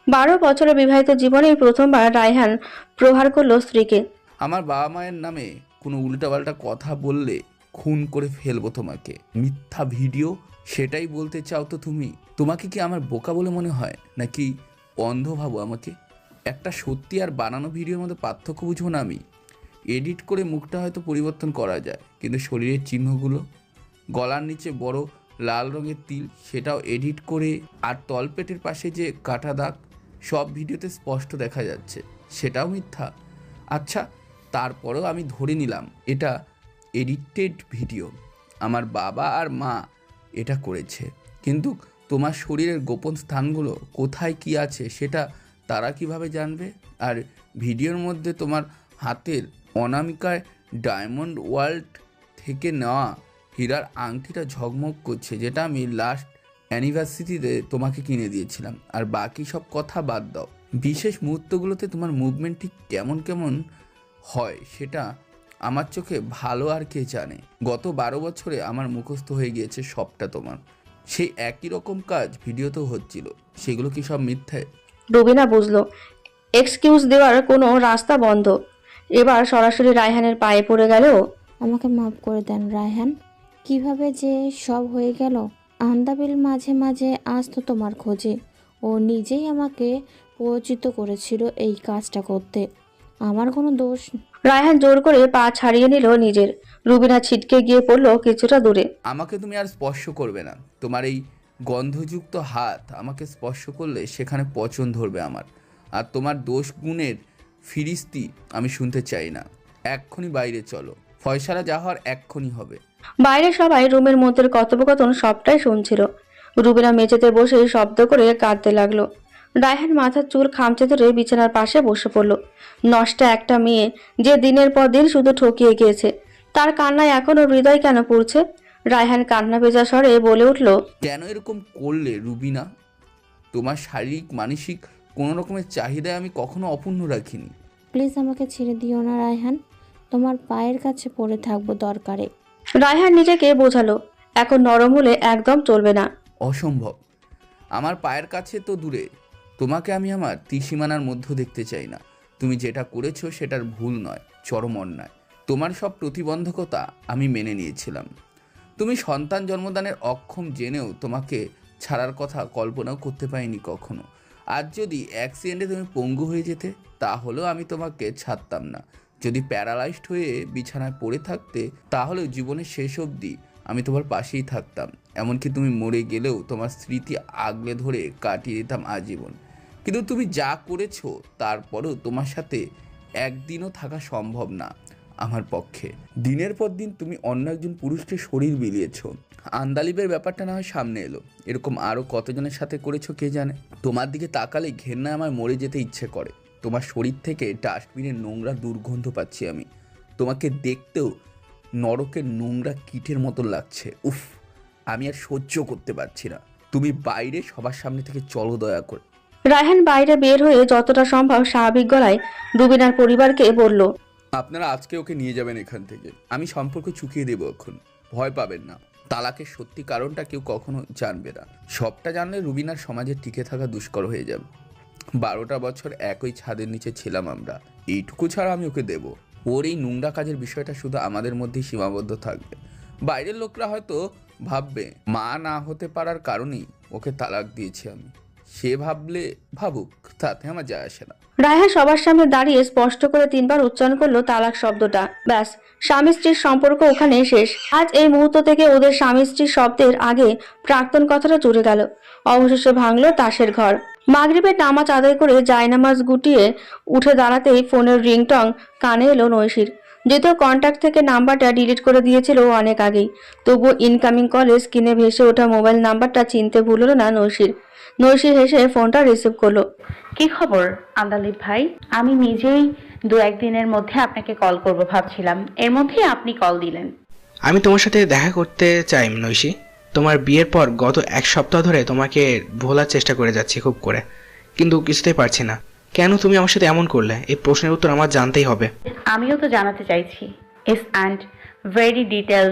12 বছরের বিবাহিত জীবনেই প্রথমবার রায়হান প্রহার করলো স্ত্রীকে। আমার বাবা মায়ের নামে কোনো উল্টাপাল্টা কথা বললে খুন করে ফেলবো তোমাকে। মিথ্যা ভিডিও, সেটাই বলতে চাও তো তুমি? তোমাকে কি আমার বোকা বলে মনে হয়, নাকি অন্ধ ভাবো আমাকে? একটা সত্যি আর বানানো ভিডিওর মধ্যে পার্থক্য বুঝবো না আমি? এডিট করে মুখটা হয়তো পরিবর্তন করা যায়, কিন্তু শরীরের চিহ্নগুলো, গলার নিচে বড় লাল রঙের তিল, সেটাও এডিট করে, আর তলপেটের পাশে যে কাটা দাগ, সব ভিডিওতে স্পষ্ট দেখা যাচ্ছে, সেটাও মিথ্যা। আচ্ছা, তারপরেও আমি ধরে নিলাম এটা এডিটেড ভিডিও, আমার বাবা আর মা এটা করেছে, কিন্তু তোমার শরীরের গোপন স্থানগুলো কোথায় কি আছে সেটা তারা কিভাবে জানবে? আর ভিডিওর মধ্যে তোমার হাতের অনামিকায় ডায়মন্ড ওয়ার্ল্ড থেকে নেওয়া হীরার আংটিটা ঝকমক করছে, যেটা আমি লাস্ট অ্যানিভার্সারিতে তোমাকে কিনে দিয়েছিলাম। আর বাকি সব কথা বাদ দাও, বিশেষ মুহূর্তগুলোতে তোমার মুভমেন্ট ঠিক কেমন কেমন হয় সেটা আমার চোখে ভালো আর কে জানে। গত 12 বছরে আমার মুখস্থ হয়ে গিয়েছে সবটা তোমার। সেই একই রকম কাজ ভিডিওতেও হচ্ছিল, সেগুলো কি সব মিথ্যে? রুবিনা বুঝলো এক্সকিউজ দেওয়ার কোনো রাস্তা বন্ধ। এবার সরাসরি রায়হানের পায়ে পড়ে গেল। আমাকে মাফ করে দেন রায়হান। কিভাবে যে সব হয়ে গেল। আন্দাবিল মাঝে মাঝে আসতো তোমার খোঁজে, ও নিজেই আমাকে পরিচিত করেছিল এই কাজটা করতে, আমার কোনো দোষ। রায়হান জোর করে পা ছাড়িয়ে নিল নিজের। রুবিনা ছিটকে গিয়ে পড়লো কিছুটা দূরে। আমাকে তুমি আর স্পর্শ করবে না। তোমার এই গন্ধযুক্ত হাত আমাকে স্পর্শ করলে সেখানে পচন ধরবে আমার। আর তোমার দোষ গুণের ফিরিস্তি আমি শুনতে চাই না। এক্ষুনি বাইরে চলো, ফয়সালা যা হওয়ার এক্ষুনি হবে। বাইরে সবাই রুমের মধ্যে কথোপকথন সবটাই শুনছিল। রুবিনা মেঝেতে বসে শব্দ করে কাঁদতে লাগলো। রায়হান মাথার চুল খামচে ধরে বিছানার পাশে বসে পড়ল। নষ্টা একটা মেয়ে, যে দিনের পর দিন শুধু ঠকিয়ে গিয়েছে, তার কান্নায় এখনো হৃদয় কেন পড়ছে? রায়হান কান্না ভেজা স্বরে বলে উঠল, কেন এরকম করলে রুবিনা? তোমার শারীরিক মানসিক কোনো রকমের চাহিদায় আমি কখনো অপূর্ণ রাখিনি। প্লিজ আমাকে ছেড়ে দিও না রায়হান, তোমার পায়ের কাছে পড়ে থাকবো দরকারে। রায়হান নিজেকে বোঝালো এখন নরম হলে একদম চলবে না। অসম্ভব, আমার পায়ের কাছে তো দূরে। তোমাকে আমি আমার ত্রিসীমানার মধ্যে দেখতে চাই না। তুমি যেটা করেছো সেটার ভুল নয়, চরম অন্যায়। তোমার সব প্রতিবন্ধকতা আমি মেনে নিয়েছিলাম। তুমি সন্তান জন্মদানের অক্ষম জেনেও তোমাকে ছাড়ার কথা কল্পনাও করতে পারিনি কখনো। আজ যদি অ্যাক্সিডেন্টে তুমি পঙ্গু হয়ে যেতে, তাহলেও আমি তোমাকে ছাড়তাম না। যদি প্যারালাইজড হয়ে বিছানায় পড়ে থাকতে, তাহলেও জীবনের শেষ অবধি আমি তোমার পাশেই থাকতাম। এমনকি তুমি মরে গেলেও তোমার স্মৃতি আগলে ধরে কাটিয়ে দিতাম আজীবন। কিন্তু তুমি যা করেছো তারপরেও তোমার সাথে একদিনও থাকা সম্ভব না আমার পক্ষে। দিনের পর দিন তুমি অন্য একজন পুরুষকে শরীর বিলিয়েছ। আন্দালিবের ব্যাপারটা না হয় সামনে এলো, এরকম আরও কতজনের সাথে করেছো কে জানে। তোমার দিকে তাকালে ঘেন্নায় আমার মরে যেতে ইচ্ছে করে। তোমার শরীর থেকে ডাস্টবিনের নোংরা দুর্গন্ধ পাচ্ছি আমি। তোমাকে দেখতেও নরকের নোংরা কীটের মতো লাগছে। উফ, আমি আর সহ্য করতে পারছি না। তুমি বাইরে সবার সামনে থেকে চলো দয়া করে। রায়হান বাইরে বের হয়ে যতটা সম্ভব স্বাভাবিক গলায় রুবিনার পরিবারকে বলল, আপনারা আজকে ওকে নিয়ে যাবেন এখান থেকে। আমি সম্পর্ক চুকিয়ে দেবো এখন, ভয় পাবেন না। তালাকের সত্যি কারণটা কেউ কখনো জানবে না। সবটা জানলে রুবিনার সমাজে টিকে থাকা দুষ্কর হয়ে যাবে। 12টা বছর একই ছাদের নিচে ছিলাম আমরা, এইটুকু ছাড়া আমি ওকে দেব। ওর এই নোংরা কাজের বিষয়টা শুধু আমাদের মধ্যেই সীমাবদ্ধ থাকবে। বাইরের লোকরা হয়তো ভাববে মা না হতে পারার কারণেই ওকে তালাক দিয়েছি আমি। সে ভাবলে ভাবুক, তাতে আমার যায় আসে না। রায়হান সবার সামনে দাঁড়িয়ে স্পষ্ট করে 3 বার উচ্চারণ করলো তালাক শব্দটা। ব্যাস, স্বামী স্ত্রীর সম্পর্ক ওখানে শেষ। আজ এই মুহূর্ত থেকে ওদের স্বামী স্ত্রীর শব্দের আগে প্রাক্তন কথাটা জুড়ে গেল। অবশেষে ভাঙলো তাসের ঘর। মাগরিবের নামাজ আদায় করে জায়নামাজ গুটিয়ে উঠে দাঁড়াতেই ফোনের রিংটং কানে এলো নৈশির। যদিও কন্ট্যাক্ট থেকে নাম্বারটা ডিলিট করে দিয়েছিল অনেক আগেই, তবুও ইনকামিং কলে স্ক্রিনে ভেসে ওঠা মোবাইল নাম্বারটা চিনতে ভুলল না নৈশির। নৈশি হেসে ফোনটা রিসিভ করলো। কি খবর আন্দালিব ভাই? আমি নিজেই 2-1 দিনের মধ্যে আপনাকে কল করব ভাবছিলাম, এর মধ্যেই আপনি কল দিলেন। আমি তোমার সাথে দেখা করতে চাই নৈশি। তোমার বিয়ের পর গত 1 সপ্তাহ ধরে তোমাকে ভোলার চেষ্টা করে যাচ্ছি খুব করে, কিন্তু কিছুতেই পারছি না। কেন তুমি আমার সাথে এমন করলে? এই প্রশ্নের উত্তর আমার জানতেই হবে। আমিও তো জানাতে চাইছি, ইস অ্যান্ড ভেরি ডিটেল।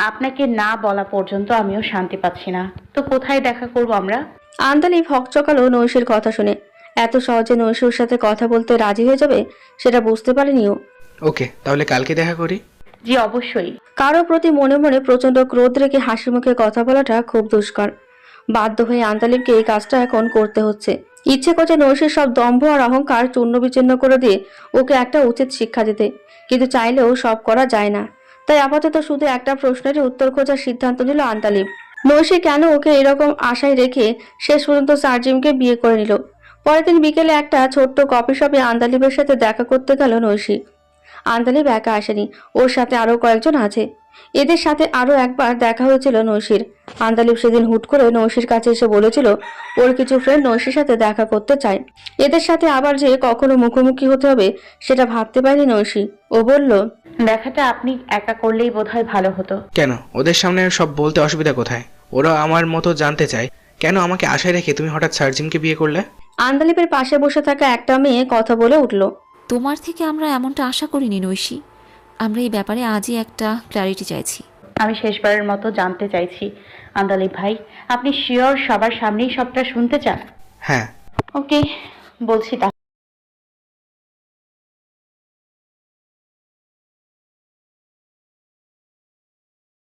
আপনাকে না বলা পর্যন্ত আমিও শান্তি পাচ্ছি না। তো কোথায় দেখা করব আমরা? আন্দালিব হকচকালো নৈশির কথা শুনে। এত সহজে নৈশির সাথে কথা বলতে রাজি হয়ে যাবে সেটা বুঝতে পারেনিও। ওকে, তাহলে কালকে দেখা করি। জি অবশ্যই। কারো প্রতি মনে মনে প্রচন্ড ক্রোধ রেখে হাসি মুখে কথা বলাটা খুব দুষ্কর। বাধ্য হয়ে আন্দালিবকে এই কাজটা এখন করতে হচ্ছে। ইচ্ছে করছে নৈশীর সব দম্ভ আর অহংকার চূর্ণ বিচ্ছিন্ন করে দিয়ে ওকে একটা উচিত শিক্ষা দিতে, কিন্তু চাইলেও সব করা যায় না। তাই আপাতত শুধু একটা প্রশ্নেরই উত্তর খোঁজার সিদ্ধান্ত নিল আন্তালিব। নৈশী কেন ওকে এরকম আশায় রেখে শেষ পর্যন্ত সার্জিমকে বিয়ে করে নিল। পরের দিন বিকেলে একটা ছোট্ট কফি শপে আন্তালিবের সাথে দেখা করতে গেল নৈশী। আন্তালিব একা আসেনি, ওর সাথে আরো কয়েকজন আছে। এদের সাথে আরো একবার দেখা হয়েছিল নৈশীর। আন্তালিব সেদিন হুট করে নৈশীর কাছে এসে বলেছিল ওর কিছু ফ্রেন্ড নৈশীর সাথে দেখা করতে চায়। এদের সাথে আবার যে কখনো মুখোমুখি হতে হবে সেটা ভাবতে পারেনি নৈশী। ও বলল, দেখাটা আপনি একা করলেই বোধহয় ভালো হতো। কেন, ওদের সামনে সব বলতে অসুবিধা কোথায়? ওরা আমার মতো জানতে চায় কেন আমাকে আশায় রেখে তুমি হঠাৎ সার্জিমকে বিয়ে করলে। আন্তালিবের পাশে বসে থাকা একটা মেয়ে কথা বলে উঠল, তোমার থেকে আমরা এমনটা আশা করিনি নৈশী। আমরা এই ব্যাপারে আজই একটা ক্ল্যারিটি চাইছি। আমি শেষবারের মতো জানতে চাইছি আন্দালিব ভাই, আপনি শিওর সবার সামনেই সবটা শুনতে চান? হ্যাঁ। ওকে, বলছি